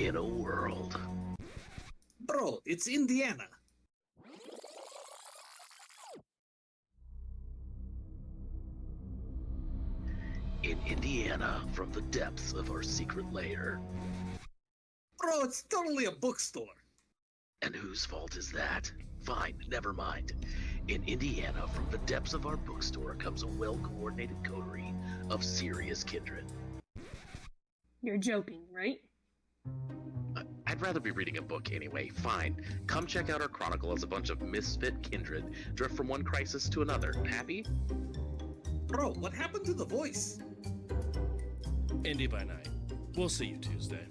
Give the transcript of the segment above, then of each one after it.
in a world. Bro, it's Indiana. In Indiana, from the depths of our secret lair. Bro, it's totally a bookstore. And whose fault is that? Fine, never mind. In Indiana, from the depths of our bookstore comes a well-coordinated coterie of serious kindred. You're joking, right? I'd rather be reading a book anyway. Fine. Come check out our chronicle as a bunch of misfit kindred drift from one crisis to another. Happy? Bro, what happened to the voice? Indy by night. We'll see you Tuesday.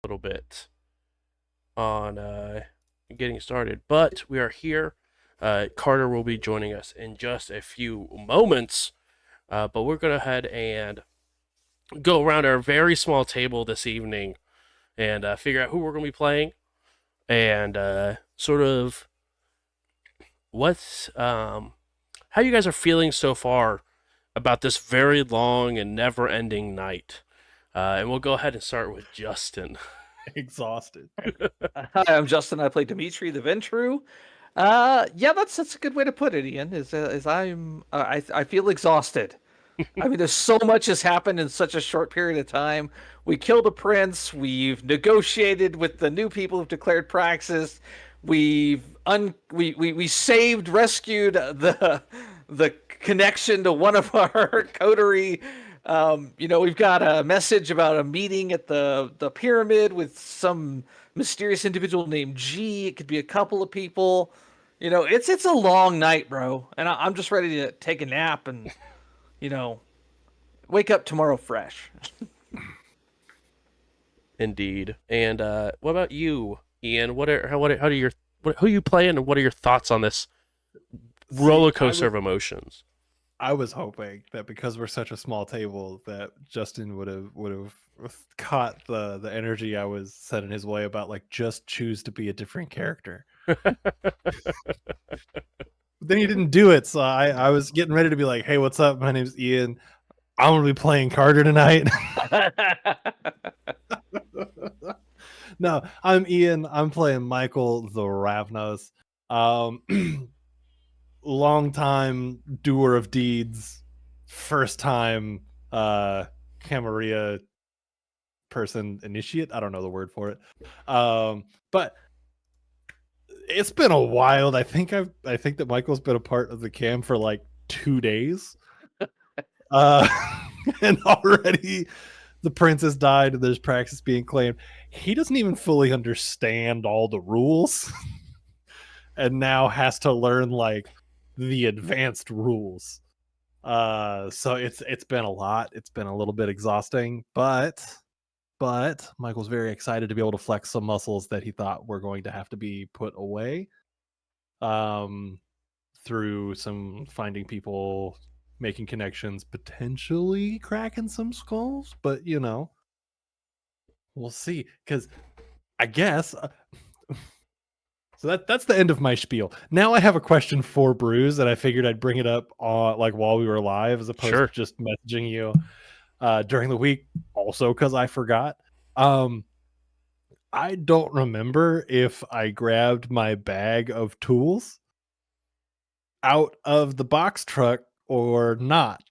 Little bit on getting started, but we are here. Carter will be joining us in just a few moments, but we're going to head and go around our very small table this evening and figure out who we're going to be playing and sort of what's how you guys are feeling so far about this very long and never-ending night. And we'll go ahead and start with Justin. Exhausted. Hi, I'm Justin. I play Dimitri the Ventru. Yeah, that's a good way to put it, Ian. I feel exhausted. I mean, there's so much has happened in such a short period of time. We killed a prince. We've negotiated with the new people who've declared praxis. We saved, rescued the connection to one of our coterie. We've got a message about a meeting at the pyramid with some mysterious individual named G. It could be a couple of people. It's a long night, bro. And I'm just ready to take a nap and, wake up tomorrow fresh. Indeed. And what about you, Ian? Who are you playing, and what are your thoughts on this roller coaster of emotions? I was hoping that because we're such a small table that Justin would have caught the energy I was setting his way about, like, just choose to be a different character. But then he didn't do it, so I was getting ready to be like, hey, what's up? My name's Ian. I'm gonna be playing Carter tonight. No, I'm Ian. I'm playing Michael the Ravnos. Long time doer of deeds, first time Camarilla person initiate. I don't know the word for it. But it's been a while. I think that Michael's been a part of the cam for like 2 days. And already the princess died and there's praxis being claimed. He doesn't even fully understand all the rules. And now has to learn like the advanced rules. So it's been a lot. It's been a little bit exhausting, but Michael's very excited to be able to flex some muscles that he thought were going to have to be put away. Through some finding people, making connections, potentially cracking some skulls, but we'll see. Because I guess so that's the end of my spiel. Now I have a question for Bruce, and I figured I'd bring it up while we were live, as opposed to just messaging you during the week. Also, because I forgot. I don't remember if I grabbed my bag of tools out of the box truck or not.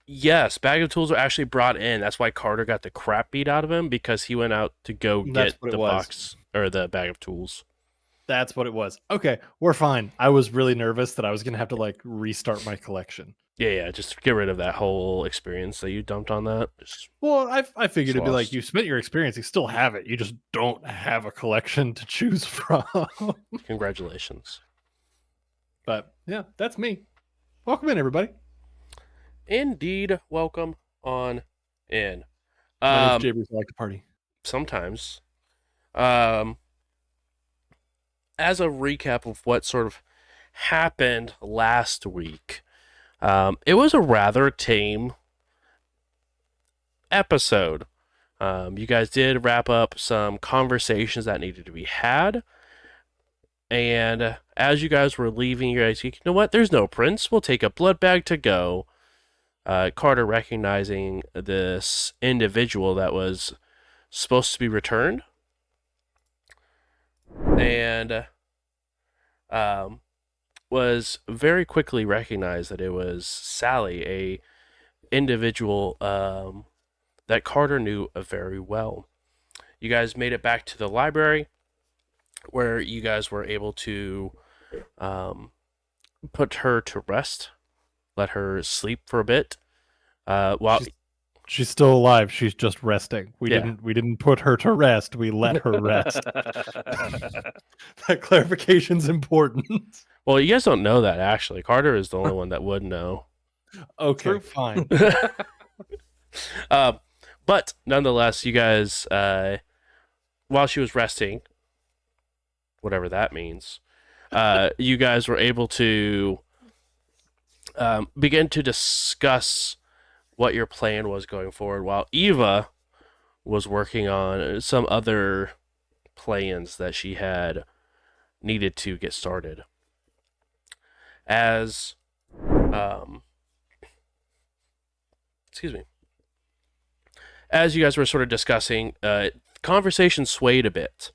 Yes, bag of tools were actually brought in. That's why Carter got the crap beat out of him because he went out to go That's get what it the was. box or the bag of tools. That's what it was. Okay, we're fine. I was really nervous that I was gonna have to like restart my collection. Yeah, just get rid of that whole experience that you dumped on that. Just Well, I figured it'd be like lost. you spent your experience, you still have it. You just don't have a collection to choose from. congratulations. But yeah, that's me. Welcome in, everybody. Indeed, welcome on in. My name's JB. I like to party. Sometimes. As a recap of what sort of happened last week, it was a rather tame episode. You guys did wrap up some conversations that needed to be had. And as you guys were leaving, you guys, you know what? There's no prince. We'll take a blood bag to go. Carter recognizing this individual that was supposed to be returned. And was very quickly recognized that it was Sally, a individual that Carter knew very well. You guys made it back to the library where you guys were able to put her to rest, let her sleep for a bit. While She's still alive. She's just resting. We Yeah. didn't put her to rest. We let her rest. That clarification's important. well, you guys don't know that actually. Carter is the only one that would know. Okay, True. fine. But nonetheless, you guys, while she was resting, whatever that means, you guys were able to begin to discuss what your plan was going forward, while Eva was working on some other plans that she had needed to get started. As, excuse me. As you guys were sort of discussing, conversation swayed a bit,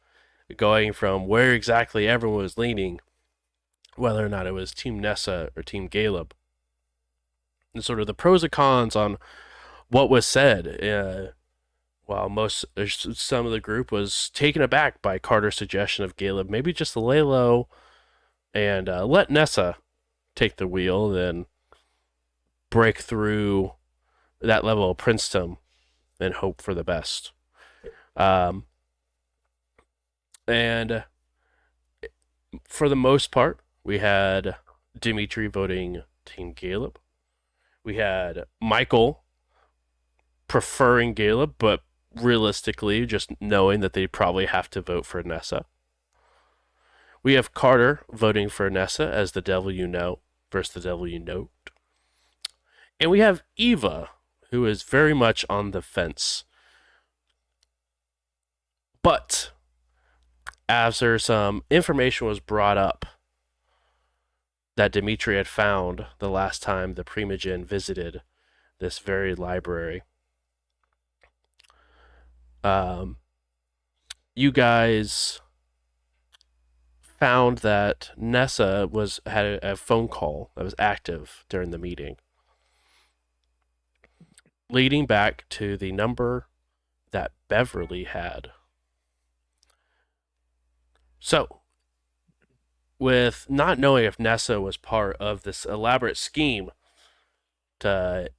going from where exactly everyone was leaning, whether or not it was Team Nessa or Team Caleb, and sort of the pros and cons on what was said. While some of the group was taken aback by Carter's suggestion of Caleb, maybe just to lay low and let Nessa take the wheel, then break through that level of princedom and hope for the best. And for the most part, we had Dimitri voting Team Caleb. We had Michael preferring Caleb, but realistically just knowing that they probably have to vote for Nessa. We have Carter voting for Nessa as the devil you know versus the devil you note. And we have Eva, who is very much on the fence. But after some information was brought up that Dimitri had found the last time the Primogen visited this very library, you guys found that Nessa had a phone call that was active during the meeting, leading back to the number that Beverly had. So, with not knowing if Nessa was part of this elaborate scheme that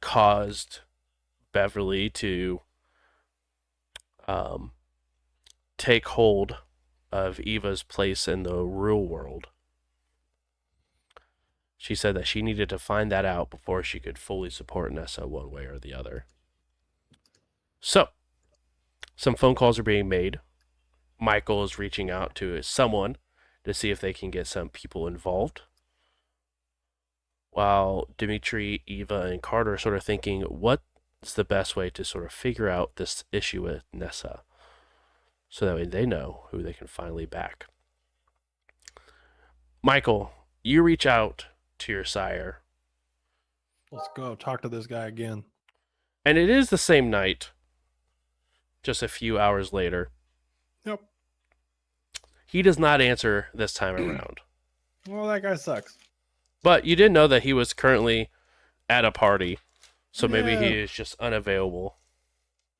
caused Beverly to take hold of Eva's place in the real world, she said that she needed to find that out before she could fully support Nessa one way or the other. So, some phone calls are being made. Michael is reaching out to someone to see if they can get some people involved. While Dimitri, Eva, and Carter are sort of thinking, what's the best way to sort of figure out this issue with Nessa? So that way they know who they can finally back. Michael, you reach out to your sire. Let's go talk to this guy again. And it is the same night, just a few hours later. Yep. He does not answer this time around. Well, that guy sucks. But you did know that he was currently at a party, so maybe Yeah. he is just unavailable.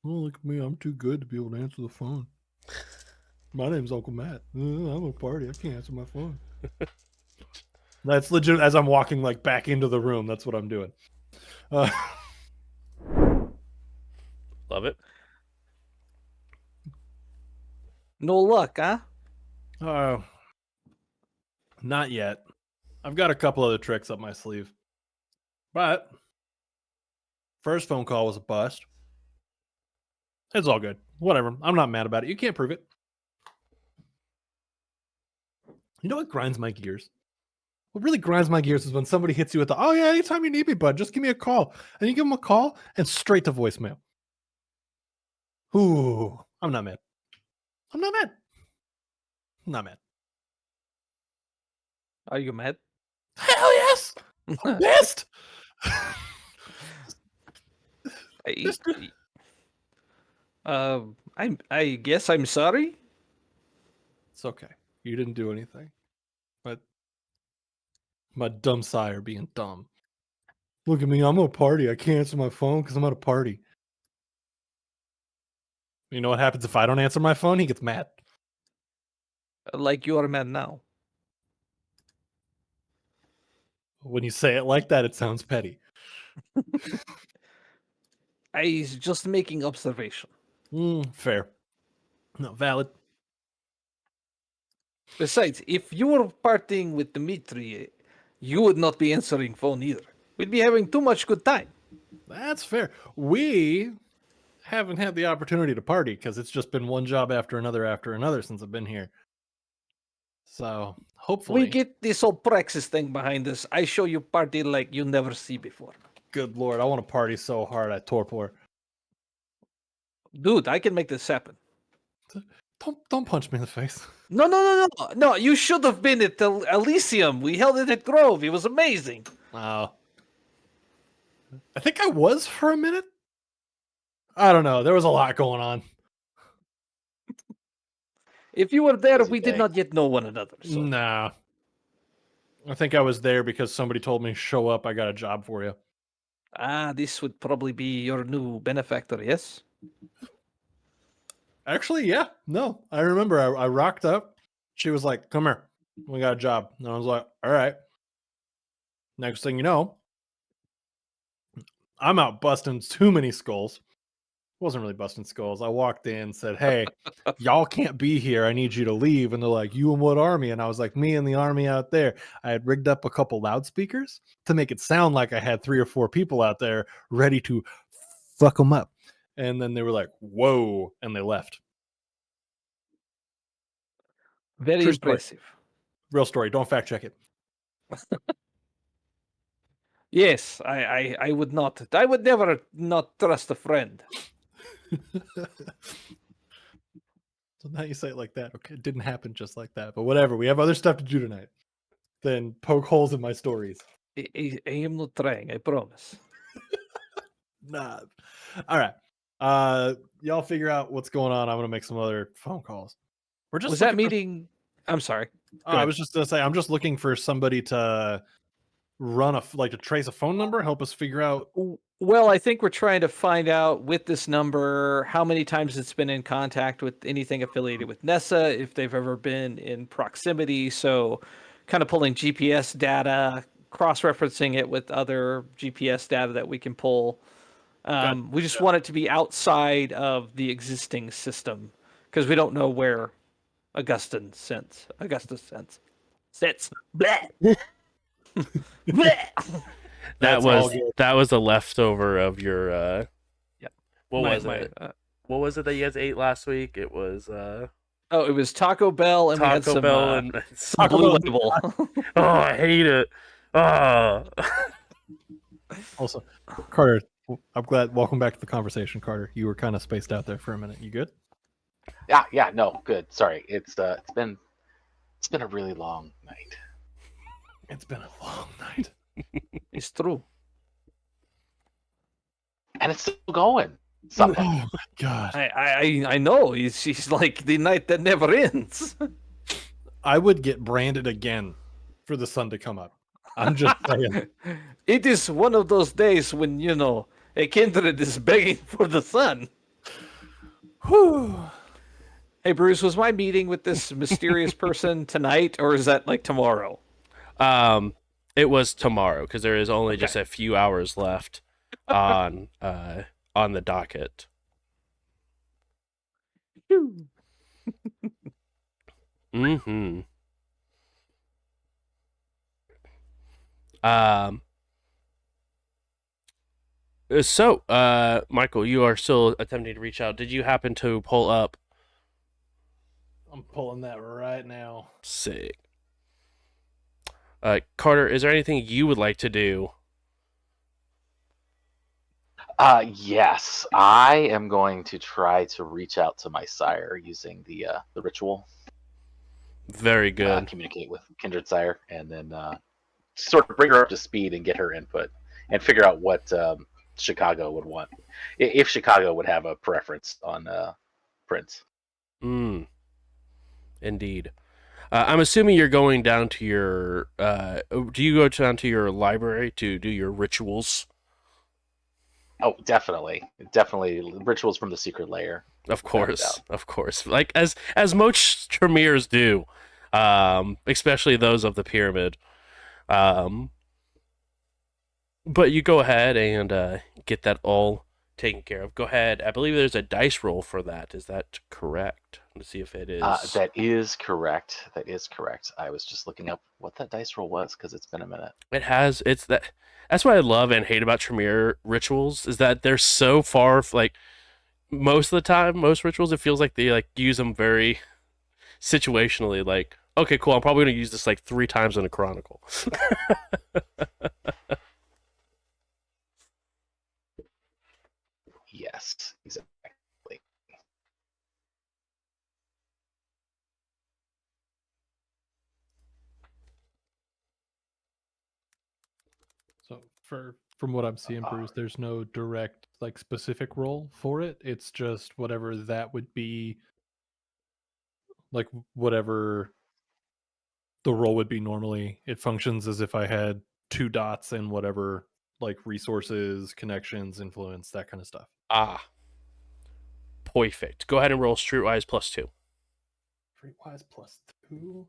Oh, look at me. I'm too good to be able to answer the phone. My name's Uncle Matt. I'm a party. I can't answer my phone. That's legit. As I'm walking like back into the room, that's what I'm doing. Love it. No luck, huh? Not yet. I've got a couple other tricks up my sleeve. But first phone call was a bust. It's all good. Whatever. I'm not mad about it. You can't prove it. You know what grinds my gears? What really grinds my gears is when somebody hits you with the, oh yeah, anytime you need me, bud, just give me a call. And you give them a call and straight to voicemail. Ooh, I'm not mad. I'm not mad. I'm not mad. Are you mad? Hell yes! I'm pissed! I guess I'm sorry. It's okay. You didn't do anything. But my dumb sire being dumb. Look at me, I'm at a party. I can't answer my phone because I'm at a party. You know what happens if I don't answer my phone? He gets mad. Like you are mad now. When you say it like that, it sounds petty. I just making observation. Fair. No, valid. Besides, if you were partying with Dimitri, you would not be answering phone either. We'd be having too much good time. That's fair. We haven't had the opportunity to party because it's just been one job after another since I've been here. So hopefully, We get this whole praxis thing behind us. I show you party like you never see before. good lord, I want to party so hard at Torpor. Dude, I can make this happen. Don't punch me in the face. No, you should have been at the Elysium. We held it at Grove. It was amazing. I think I was for a minute. I don't know. There was a lot going on. If you were there, Busy we day. did not yet know one another. So. Nah. I think I was there because somebody told me, show up, I got a job for you. This would probably be your new benefactor, yes? Actually, yeah. No, I remember I rocked up. She was like, come here. We got a job. And I was like, all right. Next thing you know, I'm out busting too many skulls. Wasn't really busting skulls. I walked in, said, hey, y'all can't be here. I need you to leave. And they're like, you and what army? And I was like, me and the army out there. I had rigged up a couple loudspeakers to make it sound like I had 3 or 4 people out there ready to fuck them up. And then they were like, whoa. And they left. Very True story. impressive. Real story. Don't fact check it. Yes, I would not. I would never not trust a friend. So now you say it like that. Okay, it didn't happen just like that. But whatever. We have other stuff to do tonight. Then poke holes in my stories. I am not trying, I promise. Nah. All right. Y'all figure out what's going on. I'm gonna make some other phone calls. We're just Was that looking for- meeting? I'm sorry. Go I ahead. was just gonna say I'm just looking for somebody to run to trace a phone number, help us figure out. Well, I think we're trying to find out with this number how many times it's been in contact with anything affiliated with Nessa, if they've ever been in proximity. So, kind of pulling GPS data, cross-referencing it with other GPS data that we can pull. We just want it to be outside of the existing system because we don't know where Augustus sits. Bleh. Bleh. That That's all was good. that was a leftover of your Yep. What My- was my, it? What was it that you guys ate last week? It was it was Taco Bell, and we had Taco some, Bell and some Blue Label. oh, I hate it. Oh. Also, Carter, I'm glad. Welcome back to the conversation, Carter. You were kind of spaced out there for a minute. You good? Yeah, no, good. Sorry, it's been a really long night. It's been a long night. It's true. And it's still going. Somehow. Oh my god! I know. She's like the night that never ends. I would get branded again for the sun to come up. I'm just saying. It is one of those days when, a kindred is begging for the sun. Whew. Hey, Bruce, was my meeting with this mysterious person tonight, or is that like tomorrow? It was tomorrow because there is only just a few hours left on the docket. Mm-hmm. Um. So, Michael, you are still attempting to reach out. Did you happen to pull up? I'm pulling that right now. Sick. Carter, is there anything you would like to do? Yes, I am going to try to reach out to my sire using the ritual. Very good. Communicate with kindred sire, and then sort of bring her up to speed and get her input, and figure out what Chicago would want, if Chicago would have a preference on Prince. Indeed. I'm assuming you're going down to your. Do you go down to your library to do your rituals? Oh, definitely rituals from the secret layer. Of course. Like as most Tremiers do, especially those of the pyramid. But you go ahead and get that all taken care of. Go ahead. I believe there's a dice roll for that. Is that correct? Let's see if it is. That is correct. I was just looking up what that dice roll was because it's been a minute. It has. It's that. That's what I love and hate about Tremere rituals is that they're so far. Like most of the time, most rituals, it feels like they like use them very situationally. Like, okay, cool. I'm probably gonna use this like 3 times in a chronicle. Yes, exactly. So from what I'm seeing, Bruce, there's no direct like specific role for it. It's just whatever that would be, like whatever the role would be normally. It functions as if I had 2 dots and whatever like resources, connections, influence, that kind of stuff. Perfect. Go ahead and roll Streetwise +2. Streetwise +2.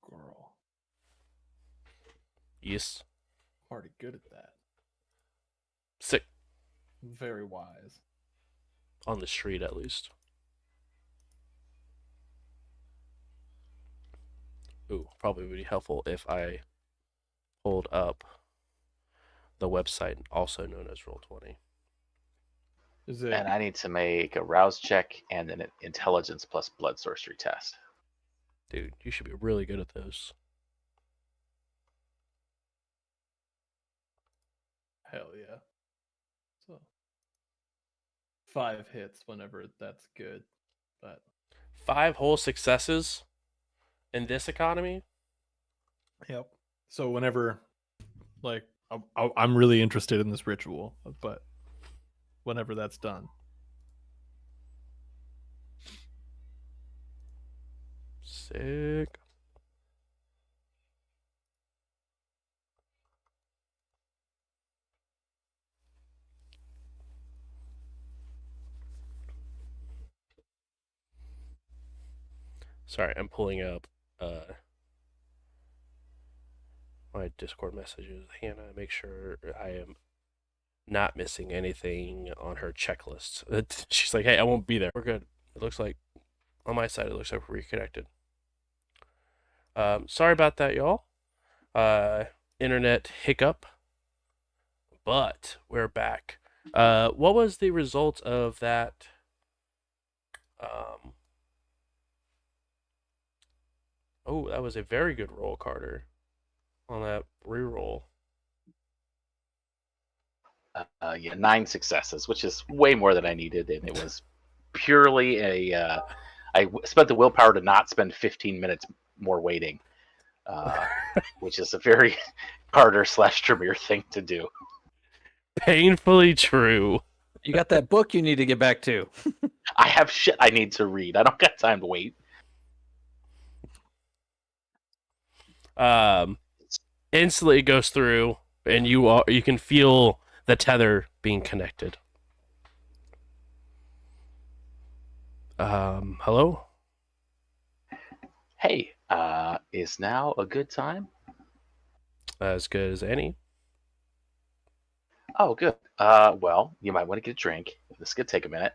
Girl, Yes. I'm already good at that. Sick. Very wise. On the street, at least. Ooh, probably would be helpful if I pulled up the website, also known as Roll20. Is it? And I need to make a rouse check and an intelligence plus blood sorcery test. Dude, you should be really good at those. Hell yeah. So 5 hits whenever that's good. But 5 whole successes in this economy? yep. So whenever, like, I'm really interested in this ritual, but whenever that's done. Sick. Sorry, I'm pulling up my Discord messages. Hannah, make sure I am not missing anything on her checklist. She's like, hey, I won't be there. We're good. It looks like, on my side, it looks like we're reconnected. Sorry about that, y'all. Internet hiccup. But we're back. What was the result of that? Oh, that was a very good roll, Carter, on that reroll. Yeah, 9 successes, which is way more than I needed, and it was purely I spent the willpower to not spend 15 minutes more waiting, which is a very Carter / Tremere thing to do. Painfully true. You got that book you need to get back to. I have shit I need to read. I don't got time to wait. Instantly it goes through, and you can feel the tether being connected. Hello? Hey, is now a good time? As good as any. Oh, good. Well, you might want to get a drink. This could take a minute.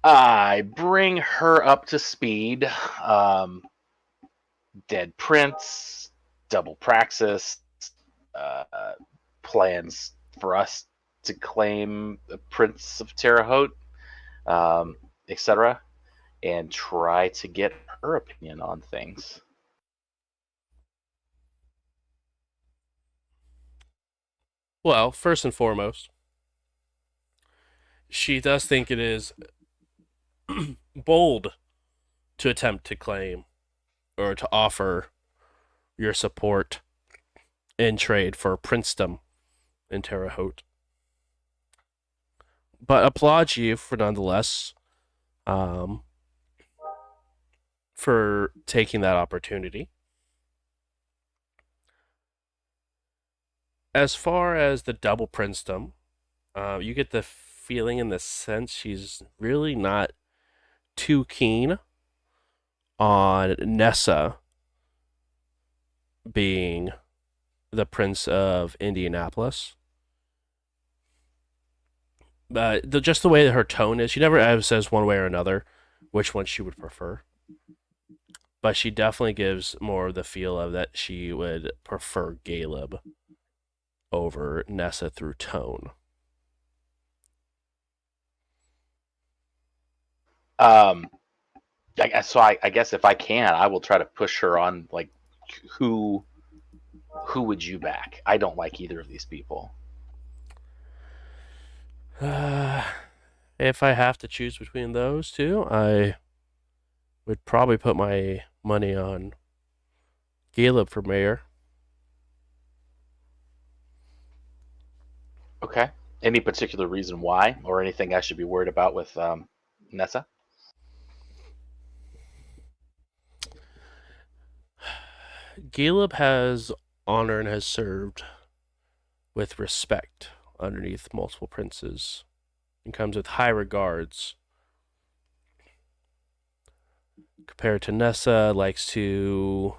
I bring her up to speed. Um, Dead Prince, double Praxis, uh, plans for us to claim the Prince of Terre Haute, um, etc., and try to get her opinion on things. Well, first and foremost, she does think it is bold to attempt to claim or to offer your support in trade for princedom in Terre Haute. But applaud you for nonetheless um, for taking that opportunity. As far as the double princedom, you get the feeling in the sense she's really not too keen on Nessa being the Prince of Indianapolis. But just the way that her tone is, she never ever says one way or another which one she would prefer. But she definitely gives more of the feel of that she would prefer Caleb over Nessa through tone. Um, I guess if I can, I will try to push her on like who would you back? I don't like either of these people. If I have to choose between those two, I would probably put my money on Caleb for mayor. Okay. Any particular reason why, or anything I should be worried about with Nessa? Caleb has honor and has served with respect underneath multiple princes and comes with high regards. Compared to Nessa, likes to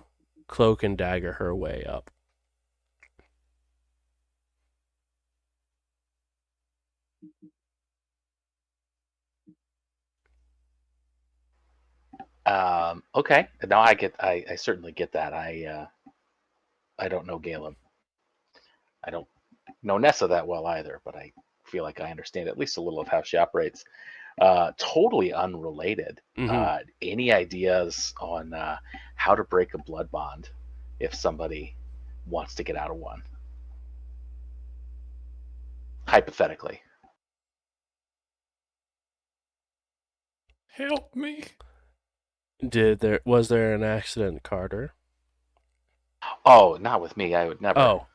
cloak and dagger her way up. Okay. No, I certainly get that. I don't know Galen. I don't know Nessa that well either, but I feel like I understand at least a little of how she operates. Totally unrelated. Mm-hmm. Any ideas on how to break a blood bond if somebody wants to get out of one? Hypothetically. Help me. Was there an accident, Carter? Oh, not with me. I would never. Oh.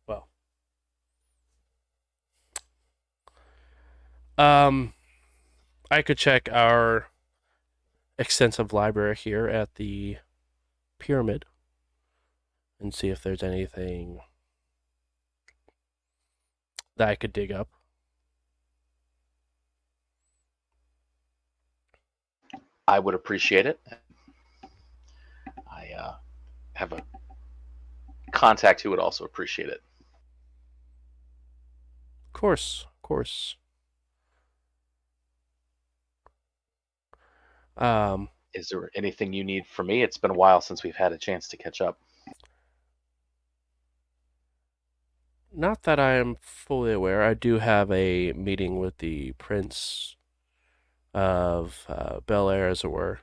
Well. I could check our extensive library here at the pyramid and see if there's anything that I could dig up. I would appreciate it. I have a contact who would also appreciate it. Of course, of course. Is there anything you need from me? It's been a while since we've had a chance to catch up. Not that I am fully aware. I do have a meeting with the Prince of Bel Air, as it were.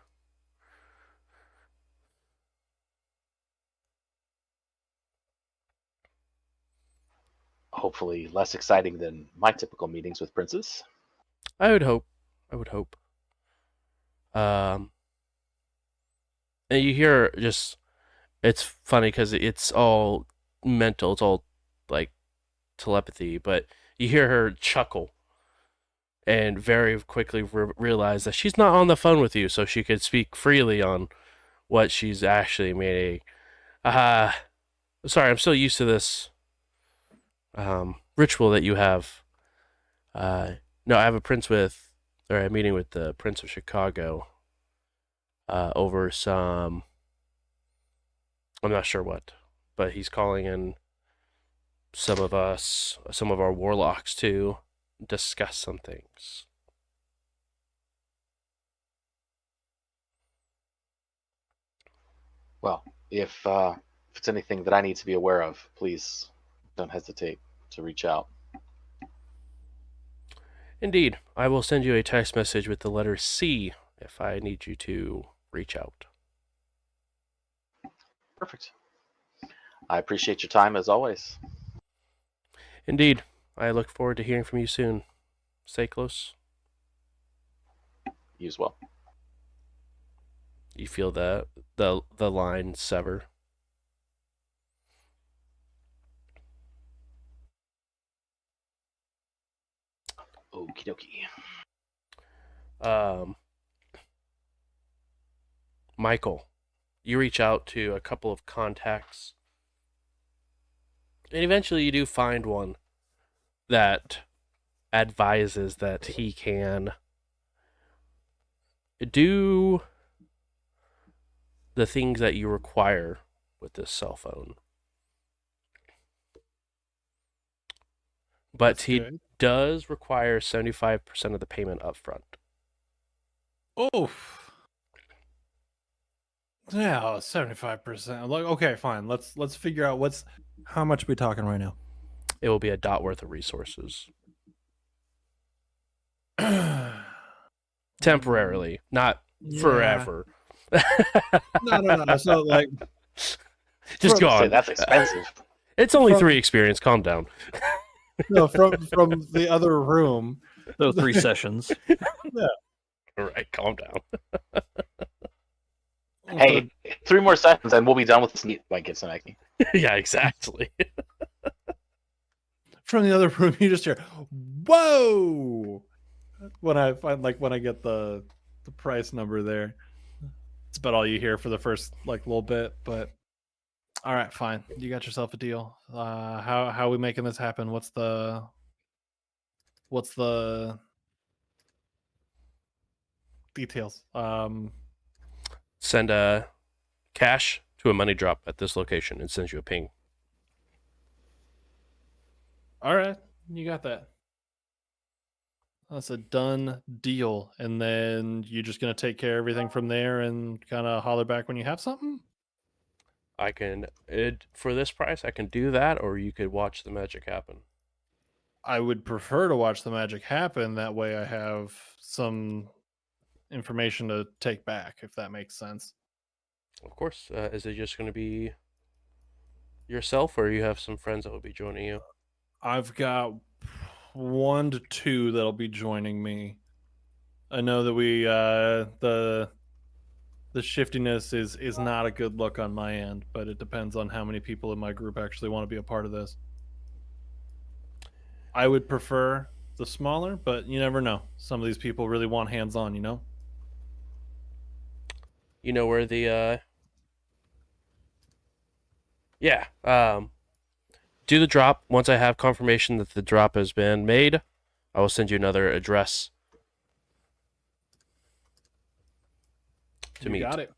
Hopefully less exciting than my typical meetings with princes. I would hope. I would hope. And you hear just, it's funny because it's all mental. It's all like telepathy, but you hear her chuckle and very quickly realize that she's not on the phone with you, so she could speak freely on what she's actually meaning. Sorry, I'm still used to this ritual that you have. No, I have a meeting with the Prince of Chicago over some, I'm not sure what, but he's calling in some of our warlocks to discuss some things. Well, if it's anything that I need to be aware of, please don't hesitate to reach out. Indeed, I will send you a text message with the letter C if I need you to reach out. Perfect. I appreciate your time as always. Indeed, I look forward to hearing from you soon. Stay close. You as well. You feel the line sever. Okie dokie. Michael, you reach out to a couple of contacts, and eventually you do find one that advises that he can do the things that you require with this cell phone. But That's he good. does require 75% of the payment up front. Oh. Yeah, 75%. Like, okay, fine. Let's figure out how much are we talking right now. It will be a dot worth of resources. Temporarily, not forever. No. So like just go Say on. that's expensive. It's only 3 experience. Calm down. no, from the other room. Those 3 sessions. All right, calm down. Hey, 3 more sessions and we'll be done with this meat blanket, Seneki. Yeah, exactly. From the other room, you just hear, "Whoa!" When I get the price number there. It's about all you hear for the first little bit, but all right, fine. You got yourself a deal. How are we making this happen? What's the details? Send a cash to a money drop at this location and sends you a ping. All right, you got that. That's a done deal. And then you're just gonna take care of everything from there and kind of holler back when you have something. I can for this price I can do that, or you could watch the magic happen. I would prefer to watch the magic happen. That way, I have some information to take back, if that makes sense. Of course. Is it just going to be yourself, or you have some friends that will be joining you? I've got 1 to 2 that'll be joining me. I know that we the shiftiness is not a good look on my end, but it depends on how many people in my group actually want to be a part of this. I would prefer the smaller, but you never know. Some of these people really want hands-on, you know? You know where the do the drop. Once I have confirmation that the drop has been made, I will send you another address to meet. You got it.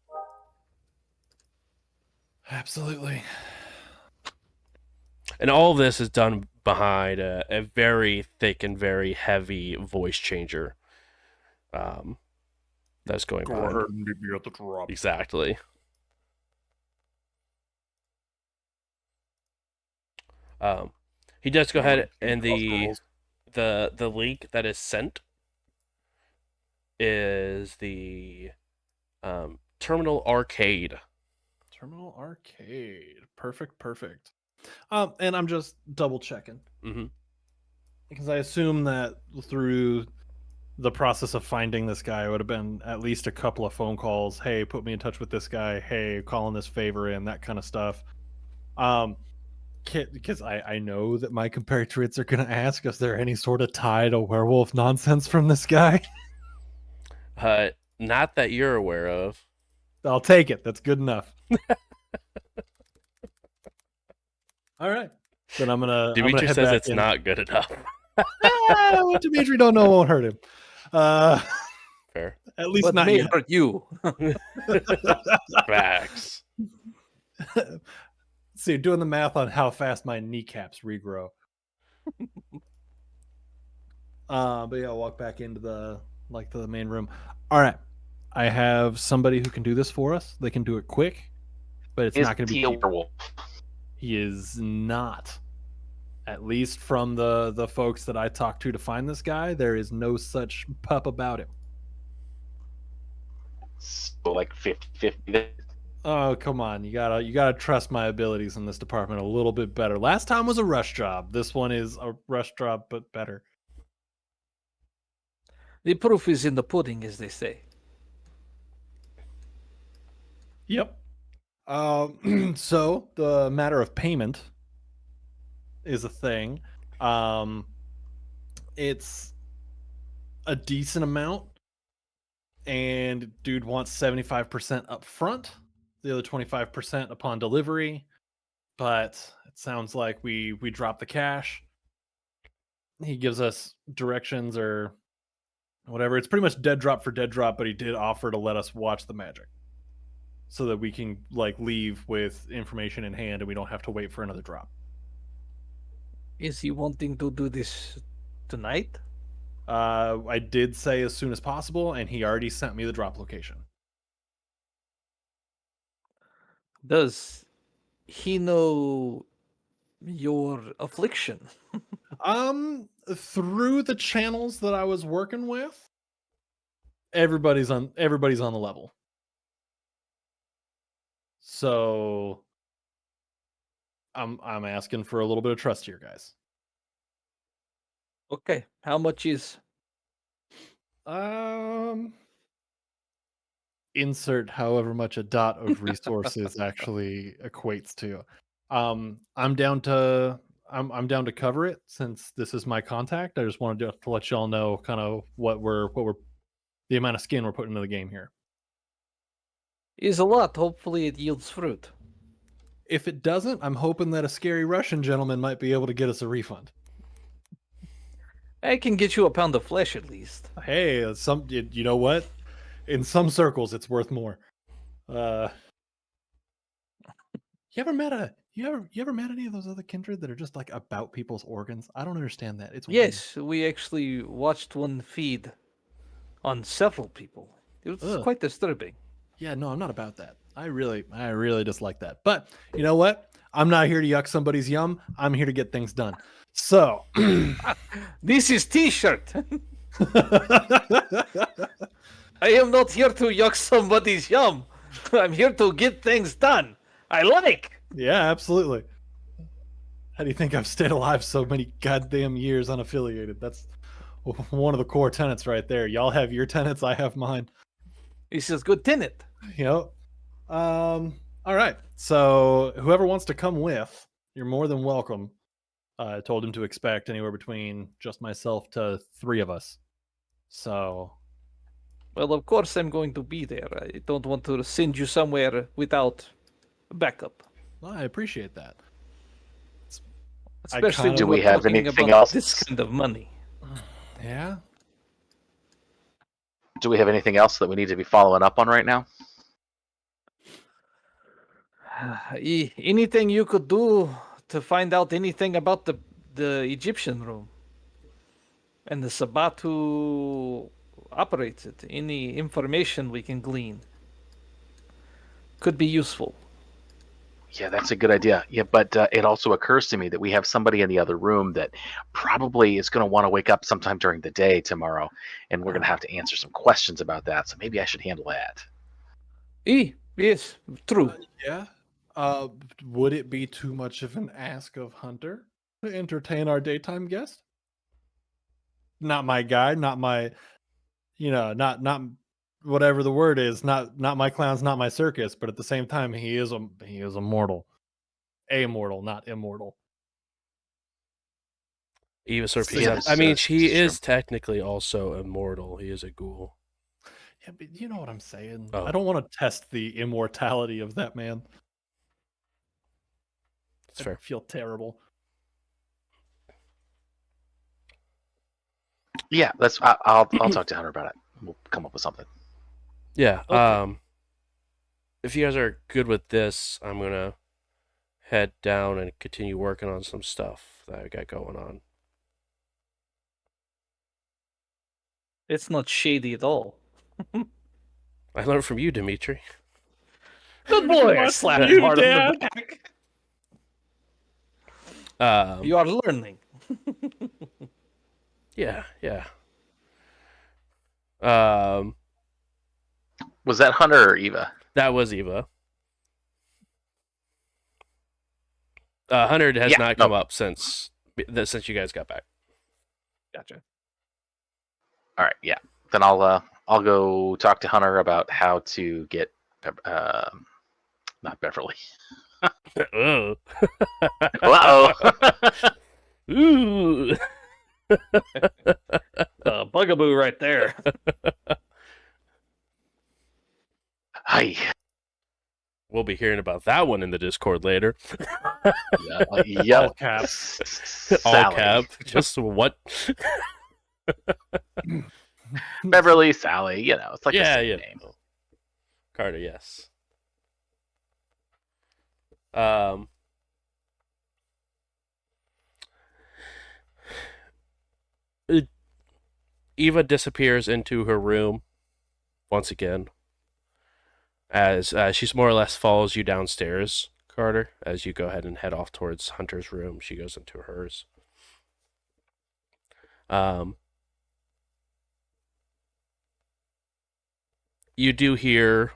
Absolutely. And all of this is done behind a very thick and very heavy voice changer. That's going behind. Exactly. He does go ahead, and the link that is sent is the Terminal Arcade. Terminal Arcade. Perfect. And I'm just double checking. Mm-hmm. Because I assume that through the process of finding this guy, it would have been at least a couple of phone calls. Hey, put me in touch with this guy. Hey, calling this favor in, that kind of stuff. Because I know that my compatriots are going to ask, is there any sort of tie to werewolf nonsense from this guy? Not that you're aware of. I'll take it. That's good enough. All right. Then I'm gonna Dimitri head says back it's in. not good enough. What Dimitri don't know won't hurt him. Fair. At least What not may yet. hurt you? Facts. Let's see, doing the math on how fast my kneecaps regrow. But yeah, I'll walk back into the main room. All right. I have somebody who can do this for us. They can do it quick, but it's Is not going to be he a cheap. werewolf? He is not. At least from the folks that I talked to find this guy, there is no such pup about him. So like 50-50. Oh, come on. You gotta trust my abilities in this department a little bit better. Last time was a rush job. This one is a rush job, but better. The proof is in the pudding, as they say. Yep. So the matter of payment is a thing. It's a decent amount, and dude wants 75% up front, the other 25% upon delivery. But it sounds like we drop the cash. He gives us directions or whatever. It's pretty much dead drop for dead drop, but he did offer to let us watch the magic, so that we can like leave with information in hand and we don't have to wait for another drop. Is he wanting to do this tonight? I did say as soon as possible, and he already sent me the drop location. Does he know your affliction? Through the channels that I was working with, everybody's on the level. So I'm asking for a little bit of trust here, guys. Okay, how much is? Insert however much a dot of resources actually equates to. I'm down to cover it since this is my contact. I just wanted to let y'all know kind of what we're the amount of skin we're putting into the game here. Is a lot. Hopefully it yields fruit. If it doesn't, I'm hoping that a scary Russian gentleman might be able to get us a refund. I can get you a pound of flesh at least. Hey, you know what? In some circles, it's worth more. You ever met any of those other kindred that are just like about people's organs? I don't understand that. It's Yes, we actually watched one feed on several people. It was Ugh. quite disturbing. Yeah, no, I'm not about that. I really dislike that. But you know what? I'm not here to yuck somebody's yum. I'm here to get things done. So This is T-shirt. I am not here to yuck somebody's yum. I'm here to get things done. I like. yeah, absolutely. How do you think I've stayed alive so many goddamn years unaffiliated? That's one of the core tenets right there. Y'all have your tenets, I have mine. This is good tenet. Yep. All right. So whoever wants to come with, you're more than welcome. I told him to expect anywhere between just myself to 3 of us. So, Well, of course I'm going to be there. I don't want to send you somewhere without backup. well, I appreciate that. Especially kinda- when Do we we're have talking anything about else? this kind of money. Yeah. Do we have anything else that we need to be following up on right now? Anything you could do to find out anything about the Egyptian room and the Sabbat who operates it? Any information we can glean could be useful. Yeah, that's a good idea. Yeah, but it also occurs to me that we have somebody in the other room that probably is going to want to wake up sometime during the day tomorrow, and we're going to have to answer some questions about that. So maybe I should handle that. Yes, true. Yeah. Would it be too much of an ask of Hunter to entertain our daytime guest? Not my guy, not my, not whatever the word is, not my clowns, not my circus, but at the same time, he is a mortal, amortal, not immortal. Eva Yeah, I mean, he this is is technically also immortal. He is a ghoul. Yeah, but you know what I'm saying. Oh. I don't want to test the immortality of that man. It's I fair. feel terrible. Yeah, I'll talk to Hunter about it. We'll come up with something. Yeah. Okay. If you guys are good with this, I'm gonna head down and continue working on some stuff that I got going on. It's not shady at all. I learned from you, Dimitri. Good boy! I What? slap You him hard on dad? the back. Um, You are learning. yeah, yeah. Um, Was that Hunter or Eva? that was Eva. Hunter has Yeah, not no. come up since you guys got back. Gotcha. All right, yeah. Then I'll go talk to Hunter about how to get not Beverly. Ugh. Uh-oh. Ooh. Bugaboo right there. Hi. We'll be hearing about that one in the Discord later. Yep. All caps. All Sally. cap. Just what? Beverly, Sally. You know, it's like the Yeah, same yeah. name. Carter, yes. Eva disappears into her room once again, as she's more or less follows you downstairs, Carter. As you go ahead and head off towards Hunter's room, she goes into hers. You do hear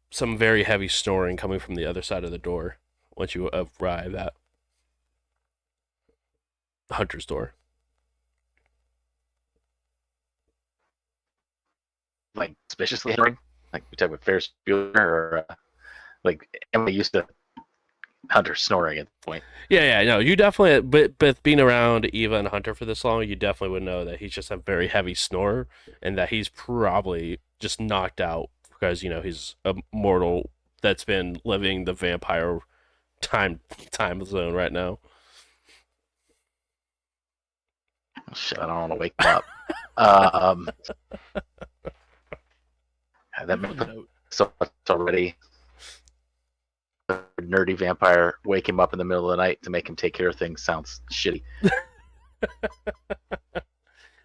some very heavy snoring coming from the other side of the door once you arrive at Hunter's door. Like suspiciously snoring. Like we talk about Ferris Bueller, or like Emily used to Hunter snoring at the point. Yeah, no, you definitely, but being around Eva and Hunter for this long, you definitely would know that he's just a very heavy snorer, and that he's probably just knocked out because he's a mortal that's been living the vampire time zone right now. Shit, I don't want to wake him up. That makes so much already. A nerdy vampire wake him up in the middle of the night to make him take care of things sounds shitty.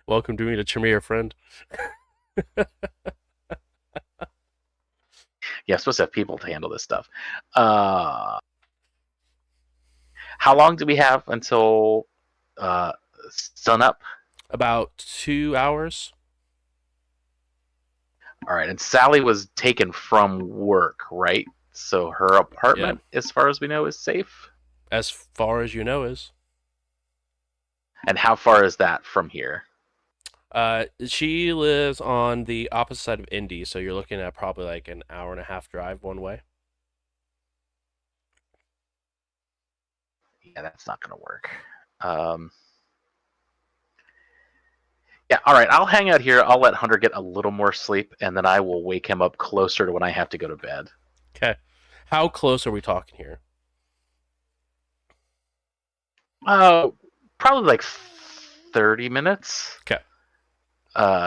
Welcome to meet a Tremere friend. Yeah, I'm supposed to have people to handle this stuff. How long do we have until sun up? About 2 hours. All right, and Sally was taken from work, right? So her apartment, as far as we know, is safe. As far as you know is. And how far is that from here? She lives on the opposite side of Indy, so you're looking at probably like an hour and a half drive one way. Yeah, that's not going to work. Yeah, all right. I'll hang out here. I'll let Hunter get a little more sleep, and then I will wake him up closer to when I have to go to bed. Okay. How close are we talking here? Probably like 30 minutes. Okay.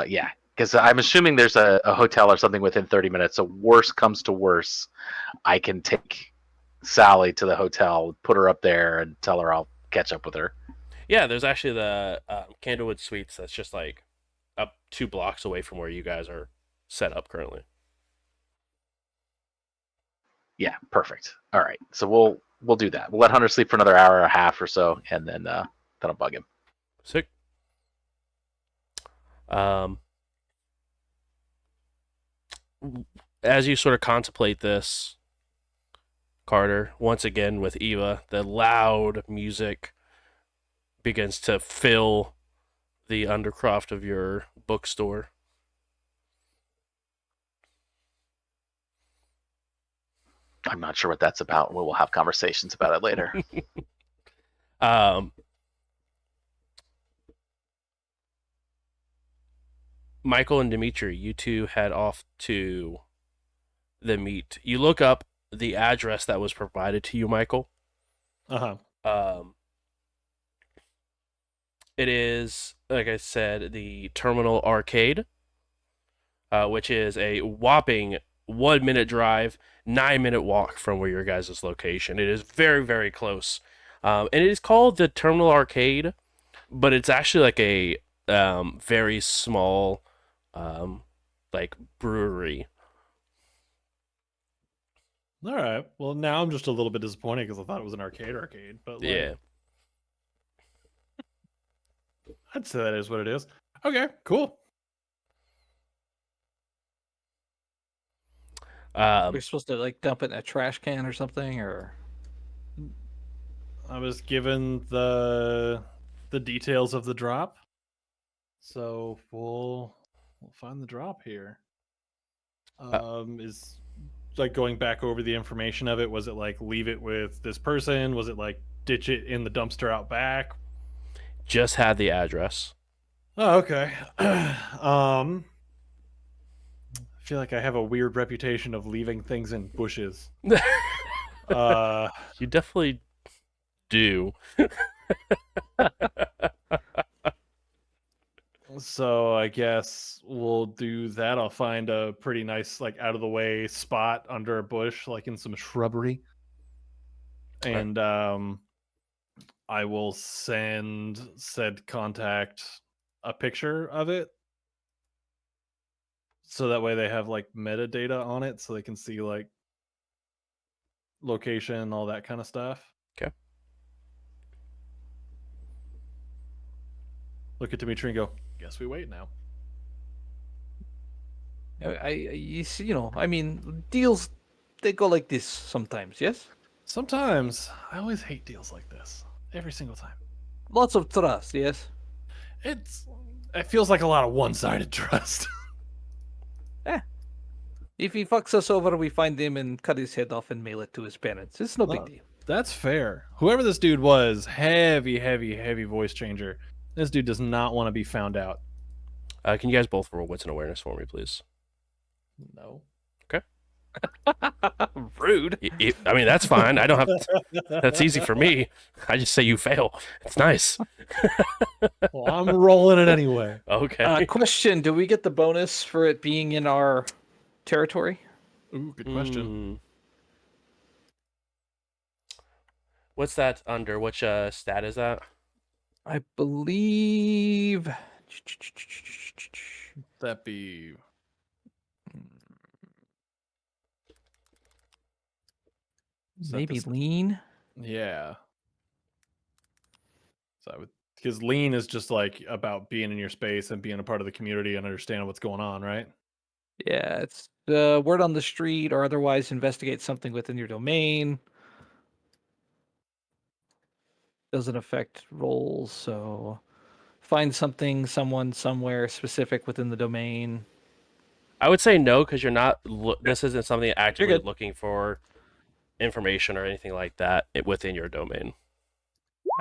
Yeah, because I'm assuming there's a hotel or something within 30 minutes. So worst comes to worst, I can take Sally to the hotel, put her up there, and tell her I'll catch up with her. Yeah, there's actually the Candlewood Suites that's just like up 2 blocks away from where you guys are set up currently. Yeah, perfect. All right, so we'll do that. We'll let Hunter sleep for another hour and a half or so, and then I'll bug him. Sick. As you sort of contemplate this, Carter, once again with Eva, the loud music begins to fill the undercroft of your bookstore. I'm not sure what that's about. We'll have conversations about it later. Michael and Dimitri, you two head off to the meet. You look up the address that was provided to you, Michael. Uh-huh. It is, like I said, the Terminal Arcade, which is a whopping 1 minute drive, 9 minute walk from where your guys' location. It is very, very close. And it is called the Terminal Arcade, but it's actually like a very small like brewery. All right. Well, now I'm just a little bit disappointed because I thought it was an arcade, but like, Yeah. I'd say that is what it is. Okay, cool. We're supposed to like dump it in a trash can or something, or I was given the details of the drop, so we'll find the drop here. Is like going back over the information of it. Was it like leave it with this person? Was it like ditch it in the dumpster out back? Just had the address. Oh, okay. I feel like I have a weird reputation of leaving things in bushes. You definitely do. So I guess we'll do that. I'll find a pretty nice, like, out of the way spot under a bush, like in some shrubbery. And I will send said contact a picture of it. So that way they have like metadata on it so they can see like location, all that kind of stuff. Okay. Look at Dimitri and go, guess we wait now. you see, I mean, deals they go like this sometimes. Yes, Sometimes I always hate deals like this. Every single time. lots of trust. Yes. It feels like a lot of one-sided trust. If he fucks us over, we find him and cut his head off and mail it to his parents. It's no big Well, deal. That's fair. Whoever this dude was, heavy voice changer. This dude does not want to be found out. Can you guys both roll wits and awareness for me, please? No. Rude. I mean, that's fine. I don't have. That's easy for me. I just say you fail. It's nice. Well, I'm rolling it anyway. Okay. Question: do we get the bonus for it being in our territory? Ooh, good question. What's that under? Which stat is that? I believe. That be Is that Maybe this- lean. Yeah. So I would, because lean is just like about being in your space and being a part of the community and understanding what's going on, right? Yeah, it's the word on the street or otherwise investigate something within your domain. Doesn't affect roles, so find something, someone, somewhere specific within the domain. I would say no, because you're not. This isn't something actively good. looking for information or anything like that within your domain.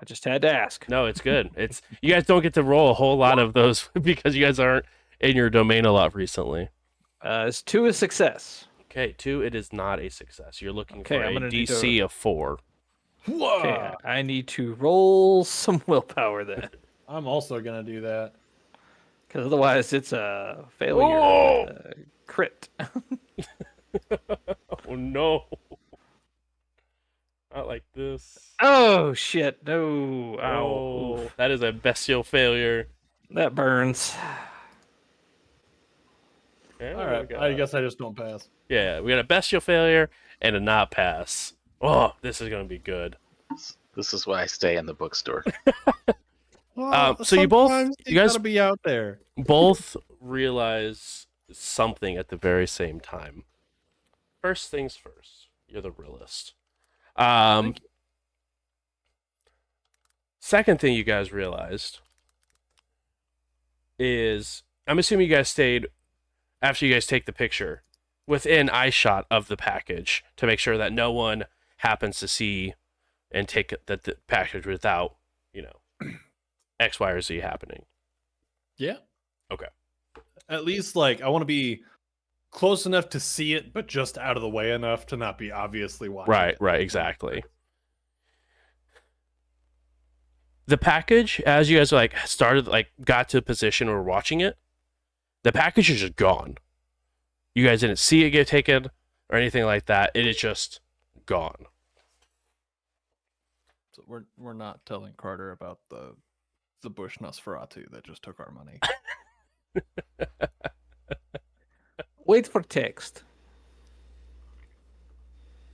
I just had to ask. No, it's good. It's you guys don't get to roll a whole lot of those because you guys aren't in your domain a lot recently. It's 2 a success. Okay, 2, it is not a success. You're looking Okay, for I'm a gonna need DC of 4. Okay, I need to roll some willpower then, I'm also gonna do that. because otherwise it's a failure. Oh! Crit. Oh no. Not like this. Oh shit! No. Ow. Oh, that is a bestial failure. That burns. Yeah, All right. I guess I just don't pass. Yeah, we got a bestial failure and a not pass. Oh, this is gonna be good. This is why I stay in the bookstore. Well, So you both- sometimes you guys- gotta be out there. Both realize something at the very same time. First things first, you're the realist. Second thing you guys realized is, I'm assuming you guys stayed after you guys take the picture within eyeshot of the package to make sure that no one happens to see and take the package without, X, Y, or Z happening. Yeah. Okay. at least like I want to be close enough to see it, but just out of the way enough to not be obviously watching Right, it. right, exactly. The package, as you guys like started, like got to a position where we're watching it, the package is just gone. You guys didn't see it get taken or anything like that. It is just gone. So we're not telling Carter about the Bush Nosferatu that just took our money. Wait for text.